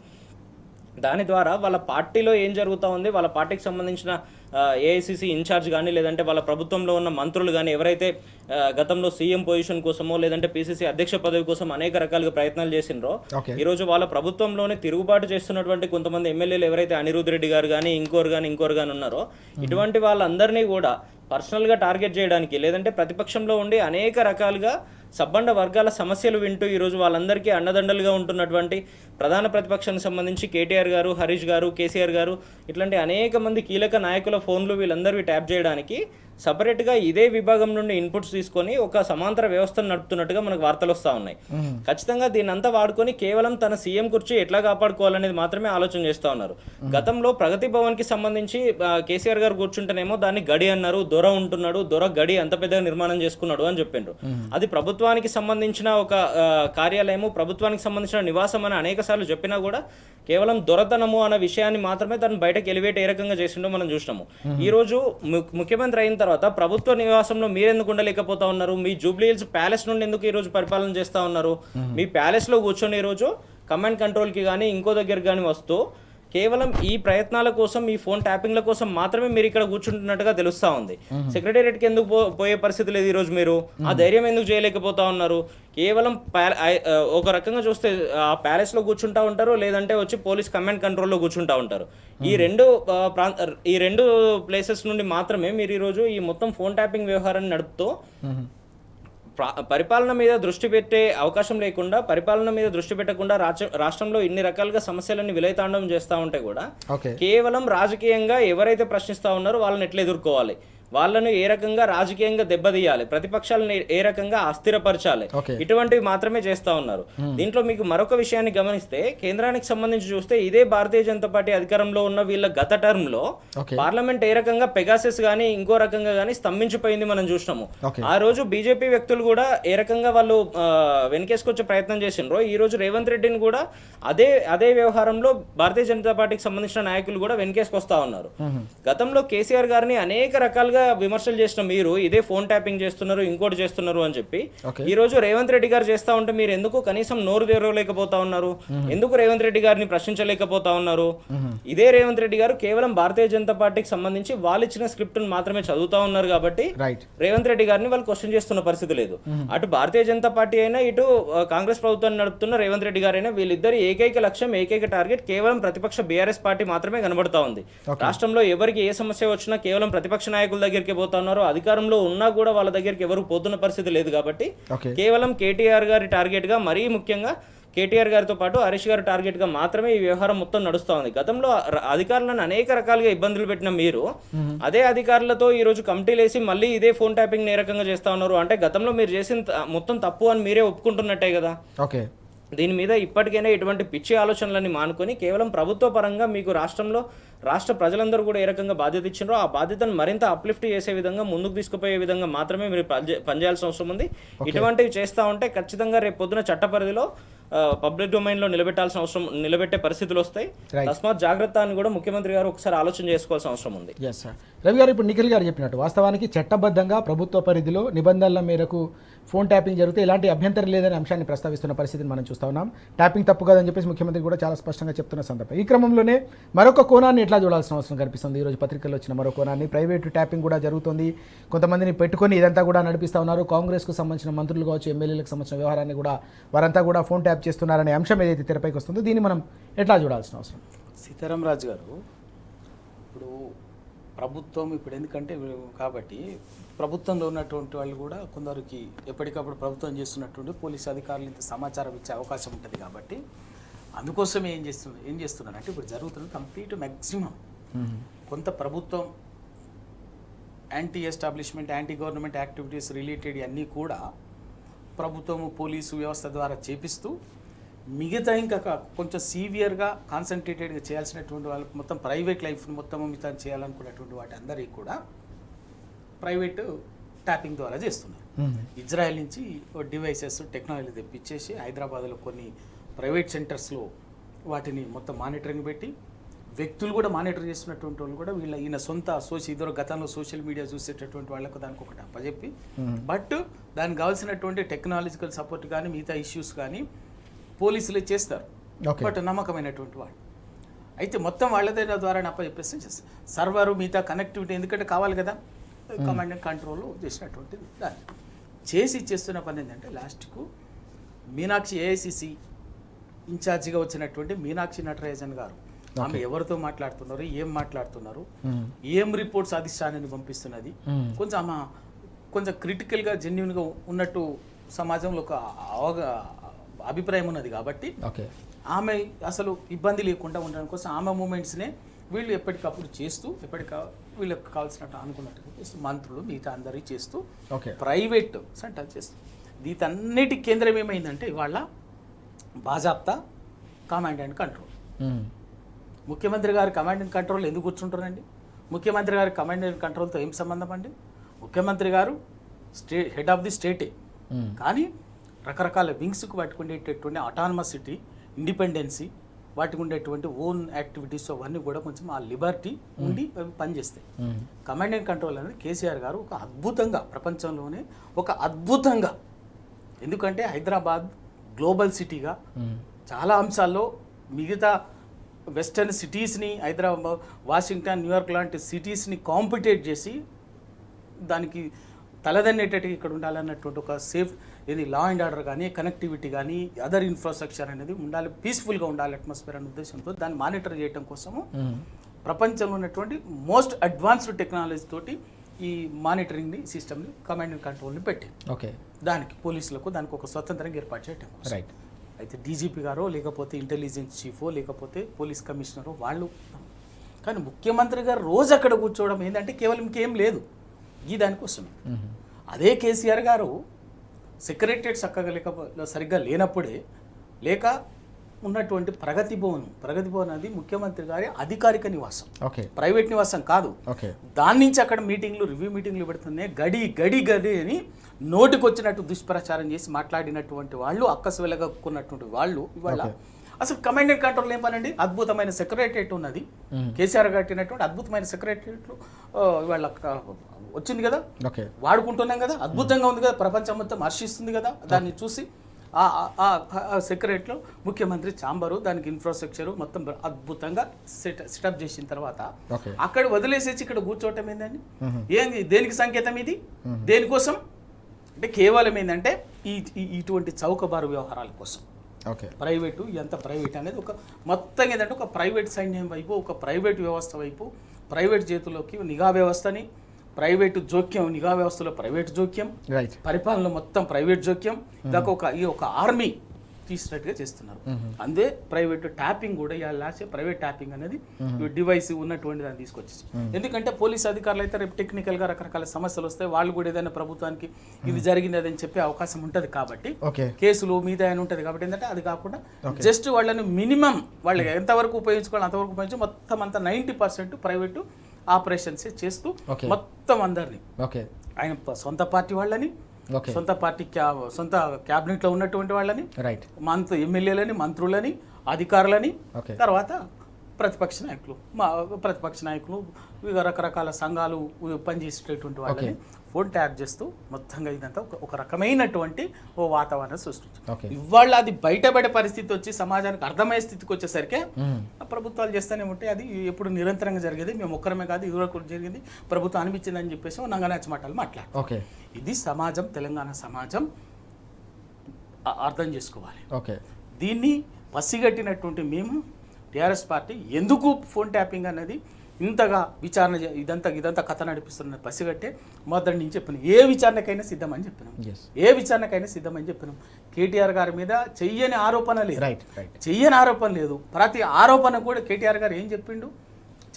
దాని ద్వారా వాళ్ళ పార్టీలో ఏం జరుగుతూ ఉంది, వాళ్ళ పార్టీకి సంబంధించిన ఏఐసిసి ఇన్ఛార్జ్ కానీ లేదంటే వాళ్ళ ప్రభుత్వంలో ఉన్న మంత్రులు కానీ ఎవరైతే గతంలో సీఎం పొజిషన్ కోసమో లేదంటే పీసీసీ అధ్యక్ష పదవి కోసం అనేక రకాలుగా ప్రయత్నాలు చేసినరో ఈరోజు వాళ్ళ ప్రభుత్వంలోనే తిరుగుబాటు చేస్తున్నటువంటి కొంతమంది ఎమ్మెల్యేలు ఎవరైతే అనిరుద్ రెడ్డి గారు కానీ ఇంకోరు కానీ ఉన్నారో ఇటువంటి వాళ్ళందరినీ కూడా పర్సనల్గా టార్గెట్ చేయడానికి లేదంటే ప్రతిపక్షంలో ఉండి అనేక రకాలుగా సబ్బండ వర్గాల సమస్యలు వింటూ ఈరోజు వాళ్ళందరికీ అండదండలుగా ఉంటున్నటువంటి ప్రధాన ప్రతిపక్షానికి సంబంధించి కేటీఆర్ గారు, హరీష్ గారు, కేసీఆర్ గారు ఇట్లాంటి అనేక మంది కీలక నాయకుల ఫోన్లు వీళ్ళందరివి ట్యాప్ చేయడానికి సపరేట్గా ఇదే విభాగం నుండి ఇన్పుట్స్ తీసుకొని ఒక సమాంతర వ్యవస్థను నడుపుతున్నట్టుగా మనకు వార్తలు వస్తూ ఉన్నాయి. ఖచ్చితంగా దీన్ని అంతా వాడుకొని కేవలం తన సీఎం కుర్చీ ఎట్లా కాపాడుకోవాలనేది మాత్రమే ఆలోచన చేస్తూ ఉన్నారు. గతంలో ప్రగతి భవన్కి సంబంధించి కేసీఆర్ గారు కూర్చుంటేనేమో దాన్ని గడి అన్నారు, దొర ఉంటున్నాడు, దొర గడి అంత పెద్దగా నిర్మాణం చేసుకున్నాడు అని చెప్పిండ్రు. అది ప్రభుత్వానికి సంబంధించిన ఒక కార్యాలయము, ప్రభుత్వానికి సంబంధించిన నివాసం అని అనేక సార్లు చెప్పినా కూడా కేవలం దొరతనము అన్న విషయాన్ని మాత్రమే తను బయటకు ఎలివేట్ ఏ రకంగా చేసిండో మనం చూసినాము. ఈ రోజు ముఖ్యమంత్రి అయిన తర్వాత ప్రభుత్వ నివాసంలో మీరెందుకు ఉండలేకపోతా ఉన్నారు? మీ జూబ్లీ హిల్స్ ప్యాలెస్ నుండి ఎందుకు ఈ రోజు పరిపాలన చేస్తా ఉన్నారు? మీ ప్యాలెస్ లో కూర్చొని ఈ రోజు కమాండ్ కంట్రోల్ కి కానీ ఇంకో దగ్గరికి కానీ వస్తూ కేవలం ఈ ప్రయత్నాల కోసం, ఈ ఫోన్ ట్యాపింగ్ల కోసం మాత్రమే మీరు ఇక్కడ కూర్చుంటున్నట్టుగా తెలుస్తా ఉంది. సెక్రటేరియట్కి ఎందుకు పోయే పరిస్థితి లేదు? ఈరోజు మీరు ఆ ధైర్యం ఎందుకు చేయలేకపోతా ఉన్నారు? కేవలం ఒక రకంగా చూస్తే ఆ ప్యాలెస్లో కూర్చుంటా ఉంటారు, లేదంటే వచ్చి పోలీస్ కమాండ్ కంట్రోల్లో కూర్చుంటా ఉంటారు. ఈ రెండు ప్లేసెస్ నుండి మాత్రమే మీరు ఈరోజు ఈ మొత్తం ఫోన్ ట్యాపింగ్ వ్యవహారాన్ని నడుపుతూ పరిపాలన మీద దృష్టి పెట్టే అవకాశం లేకుండా, పరిపాలన మీద దృష్టి పెట్టకుండా రాష్ట్రంలో ఇన్ని రకాలుగా సమస్యలన్నీ విలయతాండం చేస్తూ ఉంటే కూడా కేవలం రాజకీయంగా ఎవరైతే ప్రశ్నిస్తూ ఉన్నారో వాళ్ళని ఎట్లా ఎదుర్కోవాలి, వాళ్ళను ఏ రకంగా రాజకీయంగా దెబ్బతీయాలి, ప్రతిపక్షాలను ఏ రకంగా అస్థిరపరచాలి, ఇటువంటివి మాత్రమే చేస్తా ఉన్నారు. దీంట్లో మీకు మరొక విషయాన్ని గమనిస్తే కేంద్రానికి సంబంధించి చూస్తే ఇదే భారతీయ జనతా పార్టీ అధికారంలో ఉన్న వీళ్ళ గత టర్మ్ లో పార్లమెంట్ ఏ రకంగా పెగాసెస్ గానీ ఇంకో రకంగా గానీ స్తంభించిపోయింది మనం చూసినాము. ఆ రోజు బీజేపీ వ్యక్తులు కూడా ఏ రకంగా వాళ్ళు వెనకేసుకొచ్చే ప్రయత్నం చేసినారో ఈ రోజు రేవంత్ రెడ్డిని కూడా అదే వ్యవహారంలో భారతీయ జనతా పార్టీకి సంబంధించిన నాయకులు కూడా వెనకేసుకొస్తా ఉన్నారు. గతంలో కేసీఆర్ గారిని అనేక రకాలుగా గా విమర్శలు చేసిన మీరు ఇదే ఫోన్ ట్యాపింగ్ చేస్తున్నారు, ఇంకోటి చేస్తున్నారు అని చెప్పి Okay. ఈ రోజు రేవంత్ రెడ్డి గారు చేస్తా ఉంటే మీరు ఎందుకు కనీసం నోరు తెరవలేకపోతా ఉన్నారు? ఎందుకు రేవంత్ రెడ్డి గారిని ప్రశ్నించలేకపోతా ఉన్నారు? ఇదే రేవంత్ రెడ్డి గారు కేవలం భారతీయ జనతా పార్టీకి సంబంధించి వాళ్ళు ఇచ్చిన స్క్రిప్ట్ మాత్రమే చదువుతా ఉన్నారు కాబట్టి రైట్. రేవంత్ రెడ్డి గారిని వాళ్ళు క్వశ్చన్ చేస్తున్న పరిస్థితి లేదు. అటు భారతీయ జనతా పార్టీ అయినా ఇటు కాంగ్రెస్ ప్రభుత్వాన్ని నడుపుతున్న రేవంత్ రెడ్డి గారైనా వీళ్ళిద్దరి ఏకైక లక్ష్యం, ఏకైక టార్గెట్ కేవలం ప్రతిపక్ష బీఆర్ఎస్ పార్టీ మాత్రమే కనబడతా ఉంది. రాష్ట్రంలో ఎవరికి ఏ సమస్య వచ్చినా కేవలం ప్రతిపక్ష నాయకుల దగ్గరికి పోతా ఉన్నారు. అధికారంలో ఉన్నా కూడా వాళ్ళ దగ్గరికి ఎవరు పోతున్న పరిస్థితి లేదు కాబట్టి Okay. కేవలం కేటీఆర్ గారి టార్గెట్ గా, మరీ ముఖ్యంగా కేటీఆర్ గారితో పాటు హరీష్ గారి టార్గెట్ గా మాత్రమే ఈ వ్యవహారం మొత్తం నడుస్తూ ఉంది. గతంలో అధికారులను అనేక రకాలుగా ఇబ్బందులు పెట్టిన మీరు అదే అధికారులతో ఈ రోజు కమిటీలు వేసి మళ్ళీ ఇదే ఫోన్ ట్యాపింగ్ ఏ రకంగా చేస్తా ఉన్నారు అంటే గతంలో మీరు చేసిన మొత్తం తప్పు అని మీరే ఒప్పుకుంటున్నట్టే కదా. ఓకే. దీని మీద ఇప్పటికైనా ఇటువంటి పిచ్చి ఆలోచనలన్నీ మానుకొని కేవలం ప్రభుత్వ పరంగా మీకు రాష్ట్రంలో రాష్ట్ర ప్రజలందరూ కూడా ఏ రకంగా బాధ్యత ఇచ్చినారో ఆ బాధ్యతను మరింత అప్లిఫ్ట్ చేసే విధంగా, ముందుకు తీసుకుపోయే విధంగా మాత్రమే మీరు పనిచేయాల్సిన అవసరం ఉంది. ఇటువంటివి చేస్తూ ఉంటే ఖచ్చితంగా రేపు పొద్దున చట్ట పరిధిలో పబ్లిక్ డొమైన్ లో నిలబెట్టే పరిస్థితులు వస్తాయి. తస్మాత్ జాగ్రత్త అని కూడా ముఖ్యమంత్రి గారు ఒకసారి ఆలోచన చేసుకోవాల్సిన అవసరం ఉంది. Yes sir. రవి గారు, ఇప్పుడు నిఖిల్ గారు చెప్పినట్టు వాస్తవానికి చట్టబద్ధంగా ప్రభుత్వ పరిధిలో నిబంధనల మేరకు ఫోన్ ట్యాపింగ్ జరిగితే ఎలాంటి అభ్యంతరం లేదనే అంశాన్ని ప్రస్తావిస్తున్న పరిస్థితిని మనం చూస్తా ఉన్నాం. ట్యాపింగ్ తప్పు కాదని చెప్పేసి ముఖ్యమంత్రి కూడా చాలా స్పష్టంగా చెప్తున్న సందర్భం. ఈ క్రమంలోనే మరొక కోణాన్ని ఎట్లా చూడాల్సిన అవసరం కనిపిస్తుంది. ఈరోజు పత్రికల్లో వచ్చిన మరో కోణాన్ని, ప్రైవేటు ట్యాపింగ్ కూడా జరుగుతుంది, కొంతమందిని పెట్టుకొని ఇదంతా కూడా నడిపిస్తూ ఉన్నారు. కాంగ్రెస్కు సంబంధించిన మంత్రులు కావచ్చు, ఎమ్మెల్యేలకు సంబంధించిన వ్యవహారాన్ని కూడా వారంతా కూడా ఫోన్ ట్యాప్ చేస్తున్నారనే అంశం ఏదైతే తెరపైకి వస్తుందో దీన్ని మనం ఎట్లా చూడాల్సిన అవసరం? సీతారాం రాజు గారు, ఇప్పుడు ప్రభుత్వం ఇప్పుడు ఎందుకంటే కాబట్టి ప్రభుత్వంలో ఉన్నటువంటి వాళ్ళు కూడా కొందరికి ఎప్పటికప్పుడు ప్రభుత్వం చేస్తున్నటువంటి పోలీసు అధికారులు ఇంత సమాచారం ఇచ్చే అవకాశం ఉంటుంది కాబట్టి అందుకోసం ఏం చేస్తున్నారంటే ఇప్పుడు జరుగుతున్న కంప్లీట్ మ్యాక్సిమం కొంత ప్రభుత్వం anti establishment, anti government activities related అన్నీ కూడా ప్రభుత్వము పోలీసు వ్యవస్థ ద్వారా చేపిస్తూ మిగతా ఇంకా కొంచెం సీవియర్గా కాన్సన్ట్రేటెడ్గా చేయాల్సినటువంటి వాళ్ళకి మొత్తం ప్రైవేట్ లైఫ్ని మొత్తం మిగతా చేయాలనుకున్నటువంటి వాటి అందరికీ కూడా ప్రైవేట్ ట్యాపింగ్ ద్వారా చేస్తున్నారు. ఇజ్రాయెల్ నుంచి డివైసెస్ టెక్నాలజీ తెప్పించేసి హైదరాబాద్లో కొన్ని ప్రైవేట్ సెంటర్స్లో వాటిని మొత్తం మానిటరింగ్ పెట్టి వ్యక్తులు కూడా మానిటర్ చేస్తున్నటువంటి వాళ్ళు కూడా ఈయన సొంత ఇద్దరు గతంలో సోషల్ మీడియా చూసేటటువంటి వాళ్ళకు దానికి ఒకటి అప్పచెప్పి బట్ దానికి కావాల్సినటువంటి టెక్నాలజికల్ సపోర్ట్ కానీ మిగతా ఇష్యూస్ కానీ పోలీసులే చేస్తారు. బట్ నమ్మకమైనటువంటి వాళ్ళు అయితే మొత్తం వాళ్ళ ద్వారా అప్పచెప్పేసి చేస్తారు. సర్వరు మిగతా కనెక్టివిటీ ఎందుకంటే కావాలి కదా, కమాండ్ అండ్ కంట్రోల్ చేసినటువంటిది దాన్ని చేసి చేస్తున్న పని ఏంటంటే లాస్ట్కు మీనాక్షి ఏఐసిసి ఇన్ఛార్జిగా వచ్చినటువంటి మీనాక్షి నటరాజన్ గారు ఆమె ఎవరితో మాట్లాడుతున్నారు, ఏం మాట్లాడుతున్నారు, ఏం రిపోర్ట్స్ అధిష్టానాన్ని పంపిస్తున్నది, కొంచెం క్రిటికల్గా జెన్యున్గా ఉన్నట్టు సమాజంలో ఒక అభిప్రాయం ఉన్నది కాబట్టి ఆమె అసలు ఇబ్బంది లేకుండా ఉండడం కోసం ఆమె మూమెంట్స్నే వీళ్ళు ఎప్పటికప్పుడు చేస్తూ వీళ్ళకి కావాల్సినట్టు అనుకున్నట్టు చేస్తూ మంత్రులు మిగతా అందరి చేస్తూ ప్రైవేట్ సెంటర్ చేస్తూ వీటన్నిటి కేంద్రం ఏమైందంటే ఇవాళ బాజాప్తా కమాండ్ అండ్ కంట్రోల్. ముఖ్యమంత్రి గారు కమాండ్ అండ్ కంట్రోల్ ఎందుకు కూర్చుంటారండి? ముఖ్యమంత్రి గారి కమాండ్ అండ్ కంట్రోల్తో ఏం సంబంధం అండి? ముఖ్యమంత్రి గారు హెడ్ ఆఫ్ ది స్టేటే, కానీ రకరకాల వింగ్స్కి వాటికి ఉండేటటువంటి అటానమసిటీ, ఇండిపెండెన్సీ, వాటికి ఉండేటువంటి ఓన్ యాక్టివిటీస్ అవన్నీ కూడా కొంచెం ఆ లిబర్టీ ఉండి అవి పనిచేస్తాయి. కమాండ్ అండ్ కంట్రోల్ అనేది కేసీఆర్ గారు ఒక అద్భుతంగా, ప్రపంచంలోనే ఒక అద్భుతంగా, ఎందుకంటే హైదరాబాద్ గ్లోబల్ సిటీగా చాలా అంశాల్లో మిగతా వెస్టర్న్ సిటీస్ని, హైదరాబాద్, వాషింగ్టన్, న్యూయార్క్ లాంటి సిటీస్ని కాంపిటేట్ చేసి దానికి తలదన్నేటట్టుగా ఇక్కడ ఉండాలన్నటువంటి ఒక సేఫ్ లా అండ్ ఆర్డర్ కానీ, కనెక్టివిటీ కానీ, అదర్ ఇన్ఫ్రాస్ట్రక్చర్ అనేది ఉండాలి, పీస్ఫుల్గా ఉండాలి అట్మాస్ఫియర్ అనే ఉద్దేశంతో దాన్ని మానిటర్ చేయడం కోసము ప్రపంచంలో ఉన్నటువంటి మోస్ట్ అడ్వాన్స్డ్ టెక్నాలజీ తోటి ఈ మానిటరింగ్ని సిస్టమ్ని కమాండ్ అండ్ కంట్రోల్ని పెట్టి దానికి పోలీసులకు దానికి ఒక స్వతంత్రంగా ఏర్పాటు చేయడం కోసం. అయితే డీజీపీ గారో లేకపోతే ఇంటెలిజెన్స్ చీఫో లేకపోతే పోలీస్ కమిషనరో వాళ్ళు, కానీ ముఖ్యమంత్రి గారు రోజు అక్కడ కూర్చోవడం ఏంటంటే కేవలం ఇంకేం లేదు ఈ దానికోసమే. అదే కేసీఆర్ గారు సెక్రటరియట్ చక్కగా సరిగ్గా లేనప్పుడే లేక ఉన్నటువంటి ప్రగతి భవన్ అది ముఖ్యమంత్రి గారి అధికారిక నివాసం, ప్రైవేట్ నివాసం కాదు. దాని నుంచి అక్కడ రివ్యూ మీటింగ్లు పెడుతున్నాయి. గడి అని నోటికి వచ్చినట్టు దుష్ప్రచారం చేసి మాట్లాడినటువంటి వాళ్ళు, అక్కసు వెలగక్కున్నటువంటి వాళ్ళు ఇవాళ అసలు కమాండ్ అండ్ కంట్రోల్ ఏం పనండి? అద్భుతమైన సెక్రటరియట్ ఉన్నది, కేసీఆర్ కట్టినటువంటి అద్భుతమైన సెక్రటరియట్లు ఇవాళ వచ్చింది కదా, ఓకే వాడుకుంటున్నాం కదా, అద్భుతంగా ఉంది కదా, ప్రపంచం మొత్తం హర్షిస్తుంది కదా దాన్ని చూసి. ఆ సెక్రటరీలో ముఖ్యమంత్రి ఛాంబరు, దానికి ఇన్ఫ్రాస్ట్రక్చరు మొత్తం అద్భుతంగా సెటప్ చేసిన తర్వాత అక్కడ వదిలేసేసి ఇక్కడ కూర్చోవటం ఏందండి? ఏంది, దేనికి సంకేతం ఇది? దేనికోసం అంటే కేవలం ఏంటంటే ఇటువంటి చౌకబారు వ్యవహారాల కోసం. ప్రైవేటు ఎంత ప్రైవేట్ అనేది ఒక మొత్తం ఏంటంటే ఒక ప్రైవేట్ సైన్యం వైపు, ఒక ప్రైవేట్ వ్యవస్థ వైపు, ప్రైవేట్ చేతుల్లోకి నిఘా వ్యవస్థని, ప్రైవేటు జోక్యం, నిఘా వ్యవస్థలో ప్రైవేట్ జోక్యం, పరిపాలన మొత్తం ప్రైవేట్ జోక్యం, ఇదాక ఒక ఆర్మీ తీసినట్టుగా చేస్తున్నారు. అందే ప్రైవేట్ ట్యాపింగ్ కూడా లాస్ట్ ప్రైవేట్ ట్యాపింగ్ అనేది డివైస్ ఉన్నటువంటి దాన్ని తీసుకొచ్చేసి, ఎందుకంటే పోలీస్ అధికారులు అయితే రేపు టెక్నికల్గా రకరకాల సమస్యలు వస్తాయి, వాళ్ళు కూడా ఏదైనా ప్రభుత్వానికి ఇది జరిగింది అని చెప్పే అవకాశం ఉంటుంది కాబట్టి కేసులు మీద అని ఉంటుంది కాబట్టి ఏంటంటే అది కాకుండా జస్ట్ వాళ్ళని మినిమం వాళ్ళకి ఎంతవరకు ఉపయోగించుకోవాలి అంతవరకు ఉపయోగించి మొత్తం అంతా 90% ప్రైవేటు ఆపరేషన్స్ చేస్తూ మొత్తం అందరినీ ఆయన సొంత పార్టీ వాళ్ళని, సొంత పార్టీ సొంత క్యాబినెట్లో ఉన్నటువంటి వాళ్ళని, ఎమ్మెల్యేలని, మంత్రులని, అధికారులని, తర్వాత ప్రతిపక్ష నాయకులు రకరకాల సంఘాలు పనిచేసేటటువంటి వాళ్ళని ఫోన్ ట్యాప్ చేస్తూ మొత్తంగా ఇదంతా ఒక రకమైనటువంటి ఓ వాతావరణం సృష్టించారు. ఇవాళ అది బయటపడే పరిస్థితి వచ్చి సమాజానికి అర్థమయ్యే స్థితికి వచ్చేసరికి ప్రభుత్వాలు చేస్తూనే ఉంటే అది ఎప్పుడు నిరంతరంగా జరిగేది. మేము ఒక్కరమే కాదు, ఇదివరకు జరిగింది, ప్రభుత్వం అనిపించిందని చెప్పేసి నంగనాచి మాటలు మాట్లాడారు. ఇది సమాజం, తెలంగాణ సమాజం అర్థం చేసుకోవాలి. దీన్ని పసిగట్టినటువంటి మేము టీఆర్ఎస్ పార్టీ ఎందుకు ఫోన్ ట్యాపింగ్ అనేది ఇంతగా విచారణ ఇదంతా కథ నడిపిస్తున్న పసిగట్టే మొదటి నుంచి చెప్పినాం. ఏ విచారణకైనా సిద్ధమని చెప్పినాం. కేటీఆర్ గారి మీద చెయ్యని ఆరోపణ లేదు. ప్రతి ఆరోపణ కూడా కేటీఆర్ గారు ఏం చెప్పిండు,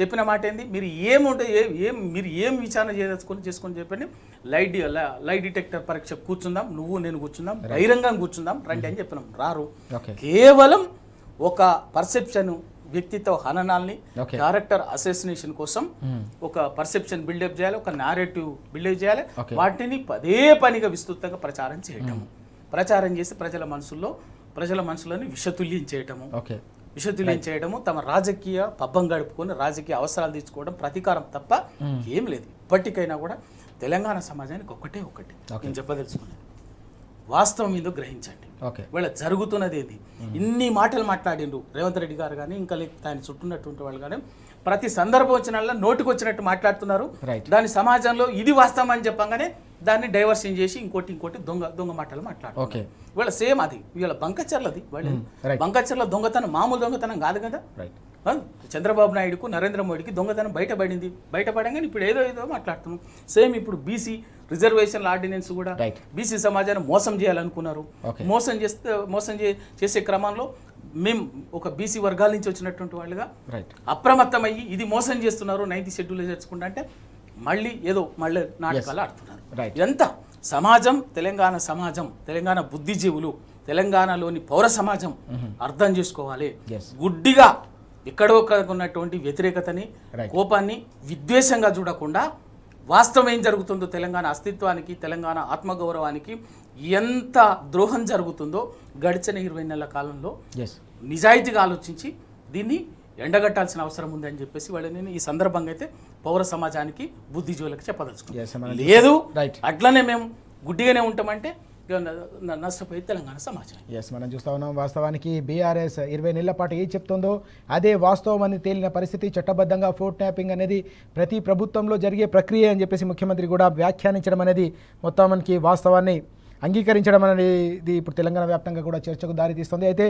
చెప్పిన మాట ఏంది, మీరు ఏం విచారణ చేసుకొని చెప్పండి, లైట్ డిటెక్టర్ పరీక్ష కూర్చుందాం, నువ్వు నేను కూర్చుందాం, బహిరంగంగా కూర్చుందాం రండి అని చెప్పినాం. రారు. కేవలం ఒక పర్సెప్షన్, వ్యక్తిత్వ హననాల్ని, క్యారెక్టర్ అసోసినేషన్ కోసం ఒక పర్సెప్షన్ బిల్డప్ చేయాలి, ఒక నారేటివ్ బిల్డప్ చేయాలి, వాటిని పనిగా విస్తృతంగా ప్రచారం చేసి ప్రజల మనసులోని విషతుల్యం చేయటము, తమ రాజకీయ పబ్బం గడుపుకొని రాజకీయ అవసరాలు తీర్చుకోవడం, ప్రతీకారం తప్ప ఏం లేదు. ఇప్పటికైనా కూడా తెలంగాణ సమాజానికి ఒకటి నేను చెప్పదలుచుకున్నాను, వాస్తవం ఏందో గ్రహించండి. వీళ్ళ జరుగుతున్నది ఏంది, ఇన్ని మాటలు మాట్లాడిండు రేవంత్ రెడ్డి గారు కానీ ఇంకా లేకపోతే ఆయన చుట్టున్నటువంటి వాళ్ళు కానీ ప్రతి సందర్భం వచ్చిన నోటికి వచ్చినట్టు మాట్లాడుతున్నారు. దాని సమాజంలో ఇది వాస్తవం అని చెప్పగానే దాన్ని డైవర్షన్ చేసి ఇంకోటి దొంగ మాటలు మాట్లాడుతున్నారు. వీళ్ళ సేమ్ అది వీళ్ళ బంకచర్లది. బంకచర్ల దొంగతనం మామూలు దొంగతనం కాదు కదా. చంద్రబాబు నాయుడుకు, నరేంద్ర మోడీకి దొంగతనం బయటపడంగానే ఇప్పుడు ఏదో మాట్లాడుతున్నాం. సేమ్ ఇప్పుడు బీసీ రిజర్వేషన్ల ఆర్డినెన్స్ కూడా బీసీ సమాజాన్ని మోసం చేయాలనుకున్నారు. మోసం చేసే క్రమంలో మేము ఒక బీసీ వర్గాల నుంచి వచ్చినటువంటి వాళ్ళుగా అప్రమత్తమయ్యి ఇది మోసం చేస్తున్నారు, 90 షెడ్యూల్ చేర్చుకుంటా అంటే మళ్ళీ నాటకాలు ఆడుతున్నారు. ఎంత సమాజం, తెలంగాణ బుద్ధిజీవులు, తెలంగాణలోని పౌర సమాజం అర్థం చేసుకోవాలి. గుడ్డిగా ఎక్కడో ఉన్నటువంటి వ్యతిరేకతని, కోపాన్ని, విద్వేషంగా చూడకుండా వాస్తవం ఏం జరుగుతుందో, తెలంగాణ అస్తిత్వానికి, తెలంగాణ ఆత్మగౌరవానికి ఎంత ద్రోహం జరుగుతుందో గడిచిన 20 నెలల కాలంలో నిజాయితీగా ఆలోచించి దీన్ని ఎండగట్టాల్సిన అవసరం ఉంది అని చెప్పేసి వాళ్ళని ఈ సందర్భంగా అయితే పౌర సమాజానికి, బుద్ధిజీవులకు చెప్పదలుచుకున్నాం. లేదు అట్లనే మేము గుడ్డిగానే ఉంటామంటే నష్టపోయి తెలంగాణ సమాజం. మనం చూస్తా ఉన్నాం. వాస్తవానికి బీఆర్ఎస్ 20 నెలల పాటు ఏం చెప్తుందో అదే వాస్తవం అని తేలిన పరిస్థితి. చట్టబద్ధంగా ఫోన్ ట్యాపింగ్ అనేది ప్రతి ప్రభుత్వంలో జరిగే ప్రక్రియ అని చెప్పేసి ముఖ్యమంత్రి కూడా వ్యాఖ్యానించడం అనేది మొత్తానికి వాస్తవాన్ని అంగీకరించడం అనేది ఇప్పుడు తెలంగాణ వ్యాప్తంగా కూడా చర్చకు దారితీస్తుంది. అయితే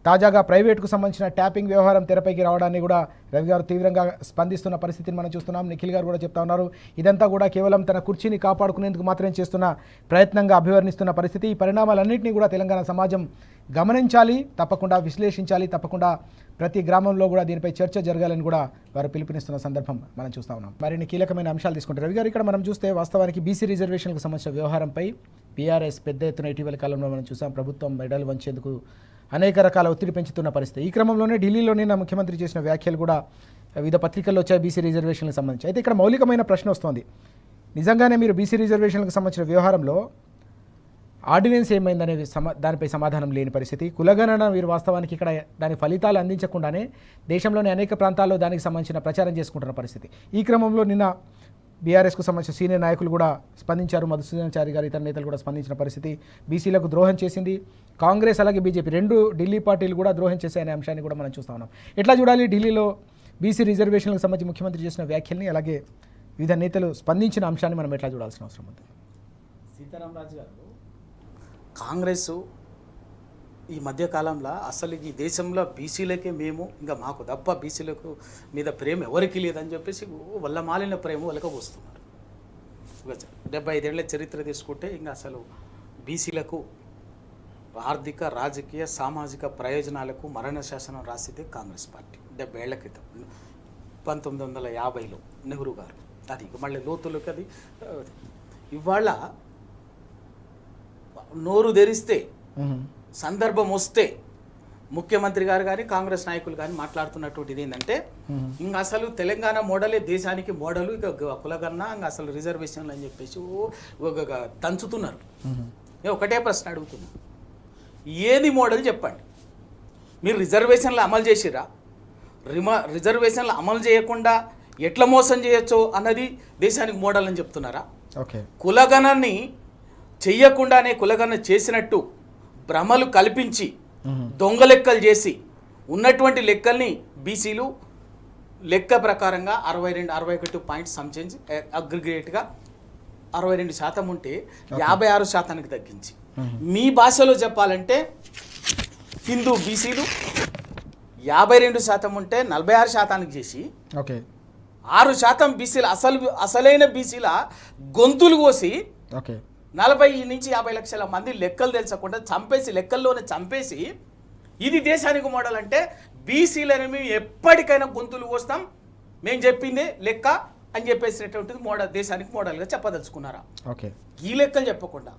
తాజాగా ప్రైవేట్కు సంబంధించిన ట్యాపింగ్ వ్యవహారం తెరపైకి రావడాన్ని కూడా రవి గారు తీవ్రంగా స్పందిస్తున్న పరిస్థితిని మనం చూస్తున్నాం. నిఖిల్ గారు కూడా చెప్తా ఉన్నారు, ఇదంతా కూడా కేవలం తన కుర్చీని కాపాడుకునేందుకు మాత్రమే చేస్తున్న ప్రయత్నంగా అభివర్ణిస్తున్న పరిస్థితి. ఈ పరిణామాలన్నింటినీ కూడా తెలంగాణ సమాజం గమనించాలి, తప్పకుండా విశ్లేషించాలి, తప్పకుండా ప్రతి గ్రామంలో కూడా దీనిపై చర్చ జరగాలని కూడా వారు పిలుపునిస్తున్న సందర్భం మనం చూస్తూ ఉన్నాం. మరిన్ని కీలకమైన అంశాలు తీసుకుంటారు రవి గారు. ఇక్కడ మనం చూస్తే వాస్తవానికి బీసీ రిజర్వేషన్లకు సంబంధించిన వ్యవహారంపై బీఆర్ఎస్ పెద్ద ఎత్తున ఇటీవల కాలంలో మనం చూసాం. ప్రభుత్వం మెడలు వంచేందుకు అనేక రకాల ఒత్తిడి పెంచుతున్న పరిస్థితి. ఈ క్రమంలోనే ఢిల్లీలోనే నా ముఖ్యమంత్రి చేసిన వ్యాఖ్యలు కూడా వివిధ పత్రికల్లో వచ్చాయి బీసీ రిజర్వేషన్లకు సంబంధించి. అయితే ఇక్కడ మౌలికమైన ప్రశ్న వస్తుంది, నిజంగానే మీరు బీసీ రిజర్వేషన్లకు సంబంధించిన వ్యవహారంలో ఆర్డినెన్స్ ఏమైందనే దానిపై సమాధానం లేని పరిస్థితి. కులగణన మీరు వాస్తవానికి ఇక్కడ దాని ఫలితాలు అందించకుండానే దేశంలోని అనేక ప్రాంతాల్లో దానికి సంబంధించిన ప్రచారం చేసుకుంటున్న పరిస్థితి. ఈ క్రమంలో నిన్న బీఆర్ఎస్కు సంబంధించిన సీనియర్ నాయకులు కూడా స్పందించారు. మధుసూదనాచారి గారు ఇతర నేతలు కూడా స్పందించిన పరిస్థితి. బీసీలకు ద్రోహం చేసింది కాంగ్రెస్, అలాగే బీజేపీ రెండు ఢిల్లీ పార్టీలు కూడా ద్రోహం చేశాయనే అంశాన్ని కూడా మనం చూస్తా ఉన్నాం. ఎట్లా చూడాలి ఢిల్లీలో బీసీ రిజర్వేషన్లకు సంబంధించి ముఖ్యమంత్రి చేసిన వ్యాఖ్యల్ని, అలాగే వివిధ నేతలు స్పందించిన అంశాన్ని మనం ఎట్లా చూడాల్సిన అవసరం ఉంది? సీతారామరాజు గారు, కాంగ్రెస్ ఈ మధ్యకాలంలో అసలు ఈ దేశంలో బీసీలకే మేము ఇంకా మాకు తప్ప బీసీలకు మీద ప్రేమ ఎవరికి లేదని చెప్పేసి వాళ్ళ మాలిన ప్రేమ వాళ్ళకి వస్తున్నారు. 75 ఏళ్ల చరిత్ర తీసుకుంటే ఇంకా అసలు బీసీలకు ఆర్థిక, రాజకీయ, సామాజిక ప్రయోజనాలకు మరణ శాసనం రాసింది కాంగ్రెస్ పార్టీ 70 ఏళ్ల క్రితం 1950లో నెహ్రూ గారు. అది మళ్ళీ లోతులకు అది ఇవాళ నోరు తెరిస్తే సందర్భం వస్తే ముఖ్యమంత్రి గారు కానీ కాంగ్రెస్ నాయకులు కానీ మాట్లాడుతున్నటువంటిది ఏంటంటే ఇంకా అసలు తెలంగాణ మోడలే దేశానికి మోడలు, ఇక కులగన్నా ఇంకా అసలు రిజర్వేషన్లు అని చెప్పేసి దంచుతున్నారు. నేను ఒకటే ప్రశ్న అడుగుతున్నా, ఏది మోడల్ చెప్పండి? మీరు రిజర్వేషన్లు అమలు చేసిరా? రిజర్వేషన్లు అమలు చేయకుండా ఎట్లా మోసం చేయొచ్చో అన్నది దేశానికి మోడల్ అని చెప్తున్నారా? ఓకే, కులగణాన్ని చెయ్యకుండానే కులగణ చేసినట్టు భ్రమలు కల్పించి దొంగ లెక్కలు చేసి ఉన్నటువంటి లెక్కల్ని బీసీలు లెక్క ప్రకారంగా 61 పాయింట్ సంచేంజ్ అగ్రిగేట్గా 62% ఉంటే 56%కి తగ్గించి, మీ భాషలో చెప్పాలంటే హిందూ బీసీలు 52% ఉంటే 46%కి చేసి, ఓకే, 6% బీసీల అసలైన బీసీల గొంతులు కోసి, ఓకే, 40 నుంచి 50 లక్షల మంది లెక్కలు తెలుసకుండా చంపేసి, లెక్కల్లోనే చంపేసి, ఇది దేశానికి మోడల్ అంటే బీసీలను మేము ఎప్పటికైనా గొంతులు కోస్తాం, మేము చెప్పిందే లెక్క అని చెప్పేసినటువంటిది మోడల్, దేశానికి మోడల్గా చెప్పదలుచుకున్నారా? ఓకే, ఈ లెక్కలు చెప్పకుండా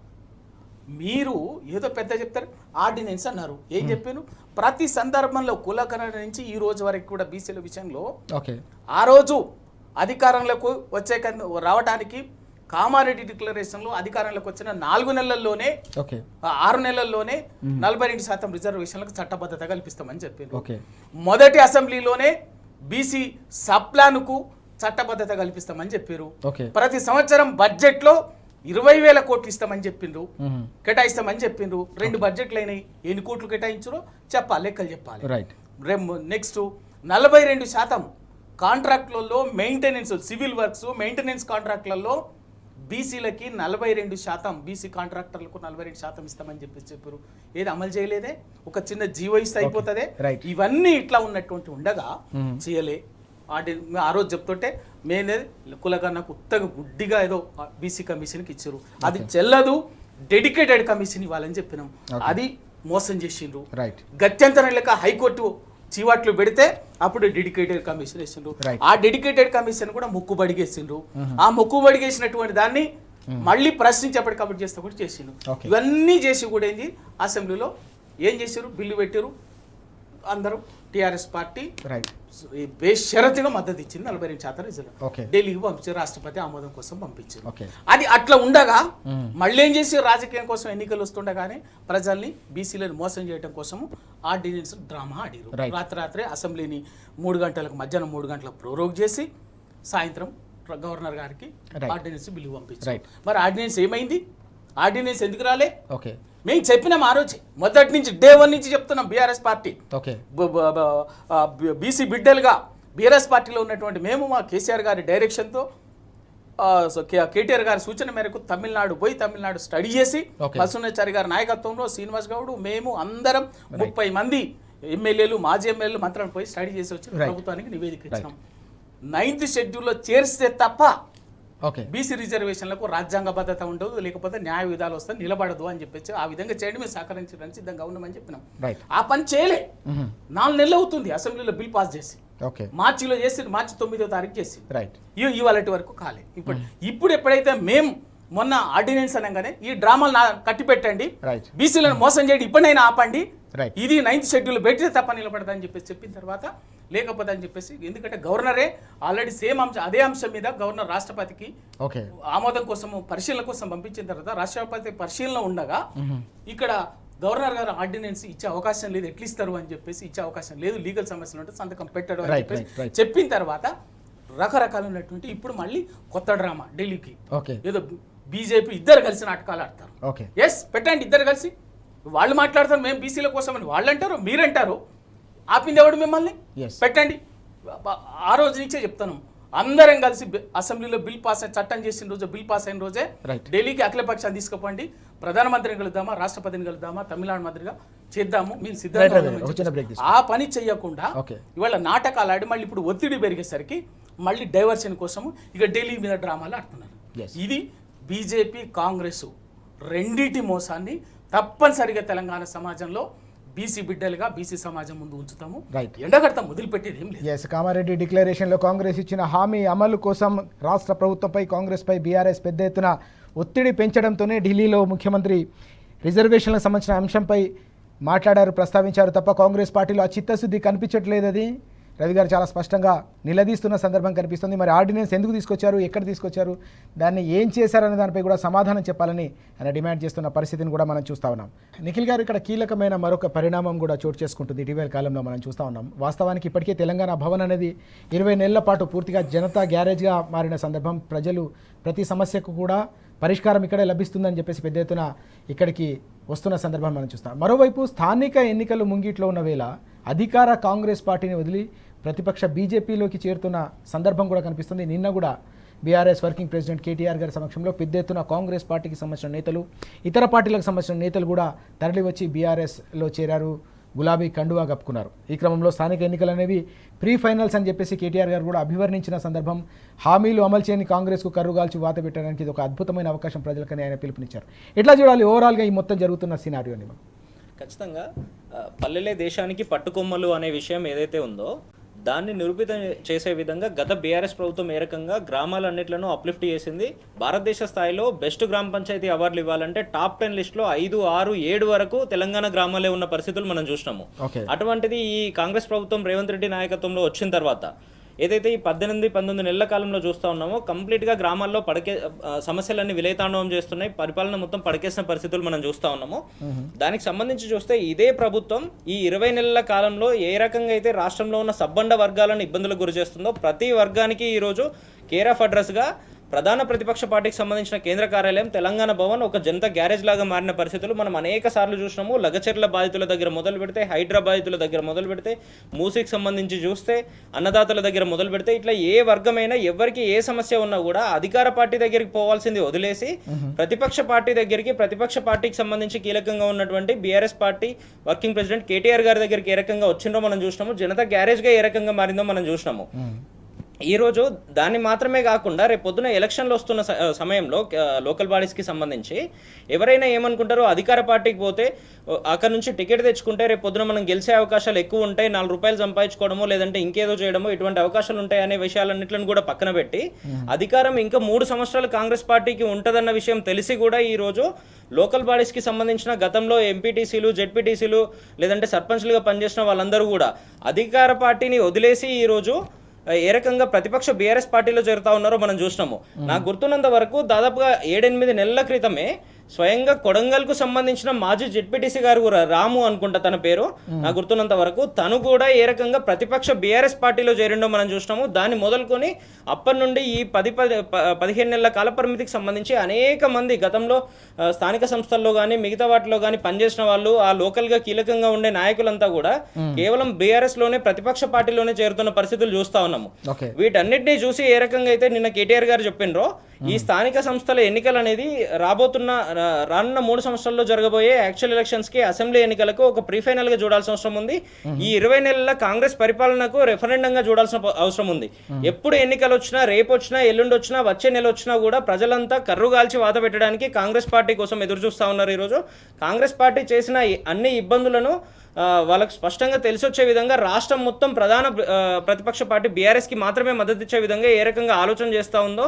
మీరు ఏదో పెద్ద చెప్తారు, ఆర్డినెన్స్ అన్నారు. ఏం చెప్పాను? ప్రతి సందర్భంలో కులగణన నుంచి ఈ రోజు వరకు కూడా బీసీల విషయంలో ఓకే, ఆ రోజు అధికారంలోకి రావడానికి కామారెడ్డి డిక్లరేషన్లో అధికారంలోకి వచ్చిన 4 నెలల్లోనే, 6 నెలల్లోనే 42% రిజర్వేషన్లకు చట్టబద్ధత కల్పిస్తామని చెప్పారు. మొదటి అసెంబ్లీలోనే బీసీ సబ్ ప్లాన్కు చట్టబద్ధత కల్పిస్తామని చెప్పారు. ప్రతి సంవత్సరం బడ్జెట్లో 20,000 కోట్లు ఇస్తామని చెప్పిండ్రు, కేటాయిస్తామని చెప్పిండ్రు. 2 బడ్జెట్లు అయినాయి, ఎన్ని కోట్లు కేటాయించారో చెప్పాలి, లెక్కలు చెప్పాలి. నెక్స్ట్ 42% కాంట్రాక్ట్లలో మెయింటెనెన్స్, సివిల్ వర్క్స్ మెయింటెనెన్స్ కాంట్రాక్ట్లలో బీసీలకి 42%, బీసీ కాంట్రాక్టర్లకు 42% ఇస్తామని చెప్పారు. ఏది అమలు చేయలేదే? ఒక చిన్న జీవో ఇస్తే అయిపోతుంది. ఇవన్నీ ఇట్లా ఉన్నటువంటి ఉండగా చేయలే. ఆ రోజు చెప్తుంటే మేనే కులగన్నకు ఉత్తగా గుడ్డిగా ఏదో బీసీ కమిషన్కి ఇచ్చారు, అది చెల్లదు, డెడికేటెడ్ కమిషన్ ఇవ్వాలని చెప్పినాం, అది మోసం చేసిండ్రు. గత్యంతరం లెక్క హైకోర్టు చీవాట్లు పెడితే అప్పుడు డెడికేటెడ్ కమిషన్ వేసిండ్రు. ఆ డెడికేటెడ్ కమిషన్ కూడా ముక్కుబడిగేసిండ్రు. ఆ ముక్కుబడిగేసినటువంటి దాన్ని మళ్ళీ ప్రశ్నించేపటికప్పుడు చేస్తే కూడా చేసిండ్రు. ఇవన్నీ చేసి కూడా ఏంది, అసెంబ్లీలో ఏం చేశారు? బిల్లు పెట్టారు. అందరూ టీఆర్ఎస్ పార్టీ బేషరతుగా మద్దతు ఇచ్చింది. 42% రిజర్వ్ ఢిల్లీకి పంపించారు, రాష్ట్రపతి ఆమోదం కోసం పంపించారు. అది అట్లా ఉండగా మళ్ళీ ఏం చేసి రాజకీయం కోసం ఎన్నికలు వస్తుండగానే ప్రజల్ని బీసీలను మోసం చేయడం కోసం ఆర్డినెన్స్ డ్రామా ఆడారు. రాత్రి అసెంబ్లీని 3 గంటలకు, మధ్యాహ్నం 3 గంటలకు ప్రోరోగ్ చేసి సాయంత్రం గవర్నర్ గారికి ఆర్డినెన్స్ బిల్లు పంపించారు. మరి ఆర్డినెన్స్ ఏమైంది? ఆర్డినెన్స్ ఎందుకు రాలే? మేము చెప్పినాం ఆ రోజు, మొదటి నుంచి డే 1 నుంచి చెప్తున్నాం. బీఆర్ఎస్ పార్టీ బీసీ బిడ్డలుగా బీఆర్ఎస్ పార్టీలో ఉన్నటువంటి మేము మా కేసీఆర్ గారి డైరెక్షన్తో, కేటీఆర్ గారి సూచన మేరకు తమిళనాడు పోయి తమిళనాడు స్టడీ చేసి, మధుసూదనాచారి గారి నాయకత్వంలో శ్రీనివాస్ గౌడ్, మేము అందరం 30 మంది ఎమ్మెల్యేలు, మాజీ ఎమ్మెల్యేలు మంత్రులను పోయి స్టడీ చేసి వచ్చి ప్రభుత్వానికి నివేదిక ఇచ్చినాం. 9th షెడ్యూల్లో చేరిస్తే తప్ప బీసీ రిజర్వేషన్లకు రాజ్యాంగబద్ధత ఉండదు, లేకపోతే న్యాయ విధాలు వస్తే నిలబడదు అని చెప్పేసి ఆ విధంగా చేయడం మేము సహకరించడానికి సిద్ధంగా ఉన్నామని చెప్పినాం. ఆ పని చేయలే. 4 నెలలు అవుతుంది అసెంబ్లీలో బిల్ పాస్ చేసి. మార్చిలో చేసి, మార్చి 9వ తారీఖు చేసి, ఇవాళ వరకు కాలే. ఇప్పుడు ఎప్పుడైతే మేము మొన్న ఆర్డినెన్స్ అనగానే ఈ డ్రామాలు కట్టి పెట్టండి, బీసీలను మోసం చేయండి, ఇప్పుడైనా ఆపండి, ఇది 9th షెడ్యూల్ పెడితే తప్ప నిలబడదని చెప్పేసి చెప్పిన తర్వాత లేకపోతే అని చెప్పేసి, ఎందుకంటే గవర్నరే ఆల్రెడీ సేమ్ అంశం, అదే అంశం మీద గవర్నర్ రాష్ట్రపతికి ఆమోదం కోసం, పరిశీలన కోసం పంపించిన తర్వాత రాష్ట్రపతి పరిశీలన ఉండగా ఇక్కడ గవర్నర్ గారు ఆర్డినెన్స్ ఇచ్చే అవకాశం లేదు, ఎట్లా ఇస్తారు అని చెప్పేసి, ఇచ్చే అవకాశం లేదు, లీగల్ సమస్యలు ఉంటే సంతకం పెట్టడం అని చెప్పేసి చెప్పిన తర్వాత రకరకాలైనటువంటి ఇప్పుడు మళ్ళీ కొత్త డ్రామా ఢిల్లీకి ఓకే ఏదో బీజేపీ ఇద్దరు కలిసి నాటకాలు ఆడతారు. ఓకే ఎస్ పెట్టండి ఇద్దరు కలిసి, వాళ్ళు మాట్లాడతారు మేము బీసీల కోసం అని వాళ్ళు అంటారు, మీరంటారు. ఆపింది ఎవడు మిమ్మల్ని? Yes. పెట్టండి. ఆ రోజు నుంచే చెప్తాను, అందరం కలిసి అసెంబ్లీలో బిల్ పాస్ అయిన చట్టం చేసిన రోజు, బిల్ పాస్ అయిన రోజే Right. ఢిల్లీకి అఖిలపక్షాన్ని తీసుకుపోండి, ప్రధానమంత్రిని కలుద్దామా, రాష్ట్రపతిని కలుద్దామా, తమిళనాడు మంత్రిగా చేద్దాము, మేము సిద్ధంగా Right, ఉన్నామని ఒక చిన్న break చెప్పి ఆ పని చెయ్యకుండా Okay. ఇవాళ నాటకాలు ఆడి మళ్ళీ ఇప్పుడు ఒత్తిడి పెరిగేసరికి మళ్ళీ డైవర్షన్ కోసము ఇక ఢిల్లీ మీద డ్రామాలు ఆడుతున్నారు. Yes. ఇది బీజేపీ కాంగ్రెస్ రెండిటి మోసాన్ని తప్పనిసరిగా తెలంగాణ సమాజంలో బీసీ బిడ్డలుగా బీసీ సమాజం ముందు ఉంచుతాము. Right. ఎండగడతాం, వదిలిపెట్టేది ఏం లేదు. ఎస్, కామారెడ్డి డిక్లరేషన్లో కాంగ్రెస్ ఇచ్చిన హామీ అమలు కోసం రాష్ట్ర ప్రభుత్వంపై కాంగ్రెస్పై బీఆర్ఎస్ పెద్ద ఎత్తున ఒత్తిడి పెంచడంతోనే ఢిల్లీలో ముఖ్యమంత్రి రిజర్వేషన్లకు సంబంధించిన అంశంపై మాట్లాడారు, ప్రస్తావించారు తప్ప కాంగ్రెస్ పార్టీలో ఆ చిత్తశుద్ధి కనిపించట్లేదు. అది రవి గారు చాలా స్పష్టంగా నిలదీస్తున్న సందర్భం కనిపిస్తుంది. మరి ఆర్డినెన్స్ ఎందుకు తీసుకొచ్చారు, ఎక్కడ తీసుకొచ్చారు, దాన్ని ఏం చేశారనే దానిపై కూడా సమాధానం చెప్పాలని ఆయన డిమాండ్ చేస్తున్న పరిస్థితిని కూడా మనం చూస్తూ ఉన్నాం. నిఖిల్ గారు, ఇక్కడ కీలకమైన మరొక పరిణామం కూడా చోటు చేసుకుంటుంది ఇటీవల కాలంలో మనం చూస్తూ ఉన్నాం. వాస్తవానికి ఇప్పటికే తెలంగాణ భవన్ అనేది 20 నెలల పాటు పూర్తిగా జనతా గ్యారేజ్గా మారిన సందర్భం. ప్రజలు ప్రతి సమస్యకు కూడా పరిష్కారం ఇక్కడే లభిస్తుందని చెప్పేసి పెద్ద ఎత్తున ఇక్కడికి వస్తున్న సందర్భం మనం చూస్తాం. మరోవైపు స్థానిక ఎన్నికలు ముంగిట్లో ఉన్న వేళ అధికార కాంగ్రెస్ పార్టీని వదిలి ప్రతిపక్ష బీజేపీలోకి చేరుతున్న సందర్భం కూడా కనిపిస్తుంది. నిన్న కూడా బీఆర్ఎస్ వర్కింగ్ ప్రెసిడెంట్ కేటీఆర్ గారి సమక్షంలో పెద్ద ఎత్తున కాంగ్రెస్ పార్టీకి సంబంధించిన నేతలు, ఇతర పార్టీలకు సంబంధించిన నేతలు కూడా తరలి వచ్చి బీఆర్ఎస్లో చేరారు, గులాబీ కండువా కప్పుకున్నారు. ఈ క్రమంలో స్థానిక ఎన్నికలు అనేవి ప్రీ ఫైనల్స్ అని చెప్పేసి కేటీఆర్ గారు కూడా అభివర్ణించిన సందర్భం. హామీలు అమలు చేయని కాంగ్రెస్కు కర్రుగాల్చి వాత పెట్టడానికి ఇది ఒక అద్భుతమైన అవకాశం ప్రజలకని ఆయన పిలుపునిచ్చారు. ఎట్లా చూడాలి ఓవరాల్గా ఈ మొత్తం జరుగుతున్న సినారియోని? ఖచ్చితంగా పల్లెలే దేశానికి పట్టుకొమ్మలు అనే విషయం ఏదైతే ఉందో దాన్ని నిరూపితం చేసే విధంగా గత బీఆర్ఎస్ ప్రభుత్వం ఏ రకంగా గ్రామాలన్నిట్లను అప్లిఫ్ట్ చేసింది. భారతదేశ స్థాయిలో బెస్ట్ గ్రామ పంచాయతీ అవార్డులు ఇవ్వాలంటే టాప్ 10 లిస్టులో 5, 6, 7 వరకు తెలంగాణ గ్రామాలే ఉన్న పరిస్థితులు మనం చూసినాము. అటువంటిది ఈ కాంగ్రెస్ ప్రభుత్వం రేవంత్ రెడ్డి నాయకత్వంలో వచ్చిన తర్వాత ఏదైతే ఈ 18-19 నెలల కాలంలో చూస్తూ ఉన్నామో కంప్లీట్గా గ్రామాల్లో సమస్యలన్నీ విలయతాండవం చేస్తున్నాయి, పరిపాలన మొత్తం పడకేసిన పరిస్థితులు మనం చూస్తూ ఉన్నాము. దానికి సంబంధించి చూస్తే ఇదే ప్రభుత్వం ఈ 20 నెలల కాలంలో ఏ రకంగా అయితే రాష్ట్రంలో ఉన్న సబ్బండ వర్గాలను ఇబ్బందులకు గురి చేస్తుందో ప్రతి వర్గానికి ఈరోజు కేర్ ఆఫ్ అడ్రస్గా ప్రధాన ప్రతిపక్ష పార్టీకి సంబంధించిన కేంద్ర కార్యాలయం తెలంగాణ భవన్ ఒక జనతా గ్యారేజ్ లాగా మారిన పరిస్థితులు మనం అనేక సార్లు చూసినాము. లగచెర్ల బాధితుల దగ్గర మొదలు పెడితే, హైడ్రా బాధితుల దగ్గర మొదలు పెడితే, మూసీకి సంబంధించి చూస్తే, అన్నదాతల దగ్గర మొదలు పెడితే, ఇట్లా ఏ వర్గమైనా ఎవరికి ఏ సమస్య ఉన్నా కూడా అధికార పార్టీ దగ్గరికి పోవాల్సింది వదిలేసి ప్రతిపక్ష పార్టీ దగ్గరికి, ప్రతిపక్ష పార్టీకి సంబంధించి కీలకంగా ఉన్నటువంటి BRS party working president KTR గారి దగ్గరికి ఏ రకంగా వచ్చిందో మనం చూసినాము. జనతా గ్యారేజ్గా ఏ రకంగా మారిందో మనం చూసినాము. ఈరోజు దాన్ని మాత్రమే కాకుండా రేపు పొద్దున ఎలక్షన్లు వస్తున్న సమయంలో లోకల్ బాడీస్కి సంబంధించి ఎవరైనా ఏమనుకుంటారో అధికార పార్టీకి పోతే అక్కడ నుంచి టికెట్ తెచ్చుకుంటే రేపు పొద్దున మనం గెలిచే అవకాశాలు ఎక్కువ ఉంటాయి, 4 రూపాయలు సంపాదించుకోవడమో లేదంటే ఇంకేదో చేయడమో ఇటువంటి అవకాశాలు ఉంటాయి అనే విషయాలన్నింటిని కూడా పక్కన పెట్టి అధికారం ఇంకా 3 సంవత్సరాలు కాంగ్రెస్ పార్టీకి ఉంటుందన్న విషయం తెలిసి కూడా ఈరోజు లోకల్ బాడీస్కి సంబంధించిన గతంలో ఎంపీటీసీలు, జెడ్పీటీసీలు లేదంటే సర్పంచ్లుగా పనిచేసిన వాళ్ళందరూ కూడా అధికార పార్టీని వదిలేసి ఈరోజు ఏ రకంగా ప్రతిపక్ష బీఆర్ఎస్ పార్టీలో చేరుతా ఉన్నారో మనం చూసినాము. నాకు గుర్తున్నంత వరకు దాదాపుగా 7-8 నెలల క్రితమే స్వయంగా కొడంగల్కు సంబంధించిన మాజీ జెడ్పీటీసీ గారు కూడా రాము అనుకుంటా తన పేరు, నాకు గుర్తున్నంత వరకు తను కూడా ఏ రకంగా ప్రతిపక్ష బీఆర్ఎస్ పార్టీలో చేరిండో మనం చూసినాము. దాన్ని మొదలుకొని అప్పటి నుండి ఈ 10-15 నెలల కాల పరిమితికి సంబంధించి అనేక మంది గతంలో స్థానిక సంస్థల్లో కానీ మిగతా వాటిలో కానీ పనిచేసిన వాళ్ళు, ఆ లోకల్గా కీలకంగా ఉండే నాయకులంతా కూడా కేవలం బీఆర్ఎస్ లోనే ప్రతిపక్ష పార్టీలోనే చేరుతున్న పరిస్థితులు చూస్తా ఉన్నాము. వీటన్నిటినీ చూసి ఏ రకంగా అయితే నిన్న కేటీఆర్ గారు చెప్పిండ్రో ఈ స్థానిక సంస్థల ఎన్నికలు అనేది రానున్న 3 సంవత్సరాల్లో జరగబోయే యాక్చువల్ ఎలక్షన్స్ కి, అసెంబ్లీ ఎన్నికలకు ఒక ప్రీ ఫైనల్ గా చూడాల్సిన అవసరం ఉంది. ఈ 20 నెలల కాంగ్రెస్ పరిపాలనకు రెఫరెండంగా చూడాల్సిన అవసరం ఉంది. ఎప్పుడు ఎన్నికలు వచ్చినా, రేపు వచ్చినా, ఎల్లుండి వచ్చినా, వచ్చే నెల వచ్చినా కూడా ప్రజలంతా కర్రుగాల్చి వాత పెట్టడానికి కాంగ్రెస్ పార్టీ కోసం ఎదురు చూస్తా ఉన్నారు. ఈరోజు కాంగ్రెస్ పార్టీ చేసిన అన్ని ఇబ్బందులను వాళ్ళకు స్పష్టంగా తెలిసి వచ్చే విధంగా రాష్ట్రం మొత్తం ప్రధాన ప్రతిపక్ష పార్టీ బీఆర్ఎస్ కి మాత్రమే మద్దతు ఇచ్చే విధంగా ఏ రకంగా ఆలోచన చేస్తా ఉందో.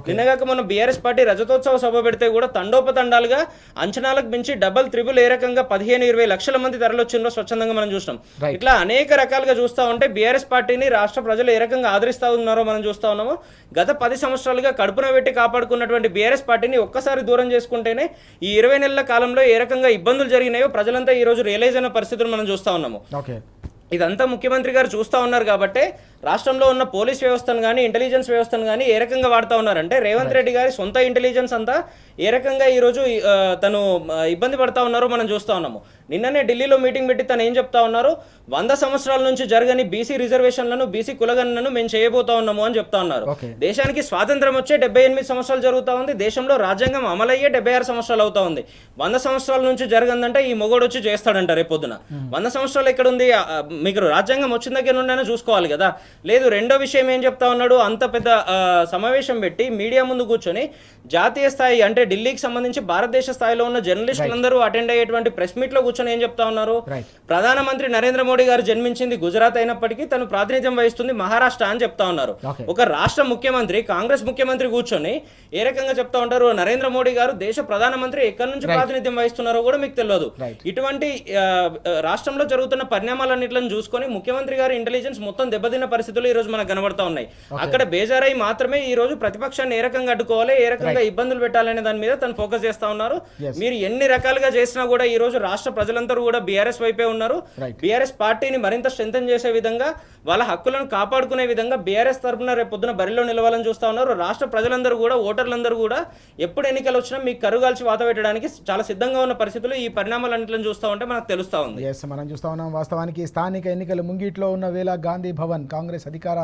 నిన్నగాక మనం బీఆర్ఎస్ పార్టీ రజతోత్సవ సభ పెడితే కూడా తండోపతండాలుగా అంచనాలకు మించి డబల్ త్రిబుల్ ఏ రకంగా 15-20 లక్షల మంది తరలిచ్చిందో స్వచ్ఛందంగా మనం చూస్తాం. ఇట్లా అనేక రకాలుగా చూస్తా ఉంటే బీఆర్ఎస్ పార్టీని రాష్ట్ర ప్రజలు ఏ రకంగా ఆదరిస్తా ఉన్నారో మనం చూస్తా ఉన్నాము. గత 10 సంవత్సరాలుగా కడుపున పెట్టి కాపాడుకున్నటువంటి బీఆర్ఎస్ పార్టీని ఒక్కసారి దూరం చేసుకుంటేనే ఈ 20 నెలల కాలంలో ఏ రకంగా ఇబ్బందులు జరిగినాయో ప్రజలంతా ఈ రోజు రియలైజ్ అయిన పరిస్థితులు మనం చూస్తా ఉన్నాము. ఇదంతా ముఖ్యమంత్రి గారు చూస్తూ ఉన్నారు కాబట్టి రాష్ట్రంలో ఉన్న పోలీస్ వ్యవస్థను కానీ ఇంటెలిజెన్స్ వ్యవస్థను కానీ ఏ రకంగా వాడుతూ ఉన్నారంటే రేవంత్ రెడ్డి గారి సొంత ఇంటెలిజెన్స్ అంతా ఏ రకంగా ఈరోజు తను ఇబ్బంది పడతా ఉన్నారో మనం చూస్తూ ఉన్నాము. నిన్ననే ఢిల్లీలో మీటింగ్ పెట్టి తను ఏం చెప్తా ఉన్నారు, 100 సంవత్సరాల నుంచి జరగని బీసీ రిజర్వేషన్లను బీసీ కులగణనను మేము చేయబోతా ఉన్నాము అని చెప్తా ఉన్నారు. దేశానికి స్వాతంత్రం వచ్చే 78 సంవత్సరాలు జరుగుతూ ఉంది, దేశంలో రాజ్యాంగం అమలయ్యే 76 సంవత్సరాలు అవుతా ఉంది. 100 సంవత్సరాల నుంచి జరగందంటే ఈ మొగోడు వచ్చి చేస్తాడంట రేపొద్దున. 100 సంవత్సరాలు ఎక్కడ ఉంది? మీకు రాజ్యాంగం వచ్చిన దగ్గర నుండి చూసుకోవాలి కదా. లేదు, రెండో విషయం ఏం చెప్తా ఉన్నాడు, అంత పెద్ద సమావేశం పెట్టి మీడియా ముందు కూర్చొని జాతీయ స్థాయి అంటే ఢిల్లీకి సంబంధించి భారతదేశ స్థాయిలో ఉన్న జర్నలిస్టులందరూ అటెండ్ అయ్యేటువంటి ప్రెస్ మీట్ లో కూర్చొని ఏం చెప్తా ఉన్నారు, ప్రధానమంత్రి నరేంద్ర మోడీ గారు జన్మించింది గుజరాత్ అయినప్పటికీ తను ప్రాతినిధ్యం వహిస్తుంది మహారాష్ట్ర అని చెప్తా ఉన్నారు. ఒక రాష్ట్ర ముఖ్యమంత్రి, కాంగ్రెస్ ముఖ్యమంత్రి కూర్చొని ఏ రకంగా చెప్తా ఉంటారు, నరేంద్ర మోడీ గారు దేశ ప్రధానమంత్రి ఎక్కడి నుంచి ప్రాతినిధ్యం వహిస్తున్నారో కూడా మీకు తెలియదు. ఇటువంటి రాష్ట్రంలో జరుగుతున్న పరిణామాలన్నింటిని చూసుకొని ముఖ్యమంత్రి గారి ఇంటెలిజెన్స్ మొత్తం దెబ్బతిన్న పరిస్థితులు ఈ రోజు మనకు కనబడతా ఉన్నాయి. అక్కడ బేజారై మాత్రమే ఈ రోజు ప్రతిపక్షాన్ని ఏ రకంగా అడ్డుకోవాలి, ఏ రకంగా ఇబ్బందులు పెట్టాలనే దాని మీద తను ఫోకస్ చేస్తా ఉన్నారు. మీరు ఎన్ని రకాలుగా చేసినా కూడా ఈ రోజు రాష్ట్ర ప్రజలందరూ కూడా బీఆర్ఎస్ వైపే ఉన్నారు. బీఆర్ఎస్ పార్టీని మరింత స్ట్రెంథెన్ చేసే విధంగా, వాళ్ళ హక్కులను కాపాడుకునే విధంగా బీఆర్ఎస్ తరఫున రేపు పొద్దున బరిలో నిలవాలని చూస్తా ఉన్నారు. రాష్ట్ర ప్రజలందరూ కూడా, ఓటర్లందరూ కూడా ఎప్పుడు ఎన్నికలు వచ్చినా మీకు కరుగాల్చి వాత పెట్టడానికి చాలా సిద్ధంగా ఉన్న పరిస్థితులు ఈ పరిణామాలన్నింటిని చూస్తూ ఉంటే మనకు తెలుస్తా ఉంది. మనం చూస్తా ఉన్నాం. వాస్తవానికి స్థానిక ఎన్నికలు ముంగిట్లో ఉన్న వేళ గాంధీ భవన్ కాంగ్రెస్ అధికార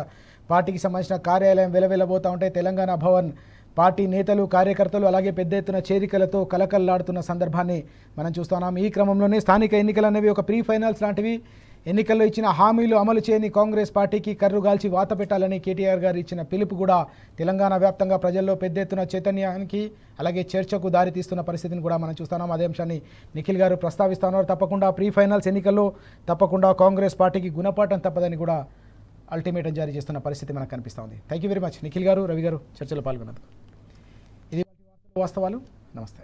పార్టీకి సంబంధించిన కార్యాలయం వెలవెలబోతా ఉంటే తెలంగాణ భవన్ పార్టీ నేతలు, కార్యకర్తలు అలాగే పెద్ద ఎత్తున చేరికలతో కలకల్లాడుతున్న సందర్భాన్ని మనం చూస్తున్నాం. ఈ క్రమంలోనే స్థానిక ఎన్నికలు అనేవి ఒక ప్రీ ఫైనల్స్ లాంటివి. ఎన్నికల్లో ఇచ్చిన హామీలు అమలు చేయని కాంగ్రెస్ పార్టీకి కర్రుగాల్చి వాత పెట్టాలని కేటీఆర్ గారు ఇచ్చిన పిలుపు కూడా తెలంగాణ వ్యాప్తంగా ప్రజల్లో పెద్ద ఎత్తున చైతన్యానికి అలాగే చర్చకు దారితీస్తున్న పరిస్థితిని కూడా మనం చూస్తున్నాం. అదే అంశాన్ని నిఖిల్ గారు ప్రస్తావిస్తా ఉన్నారు. తప్పకుండా ప్రీ ఫైనల్స్ ఎన్నికల్లో తప్పకుండా కాంగ్రెస్ పార్టీకి గుణపాఠం తప్పదని కూడా అల్టిమేటం జారీ చేస్తున్న పరిస్థితి మనకు కనిపిస్తూ ఉంది. Thank you very much Nikhil గారు, రవి గారు చర్చలో పాల్గొన్నందుకు. ఇది వాస్తవాలు. నమస్తే.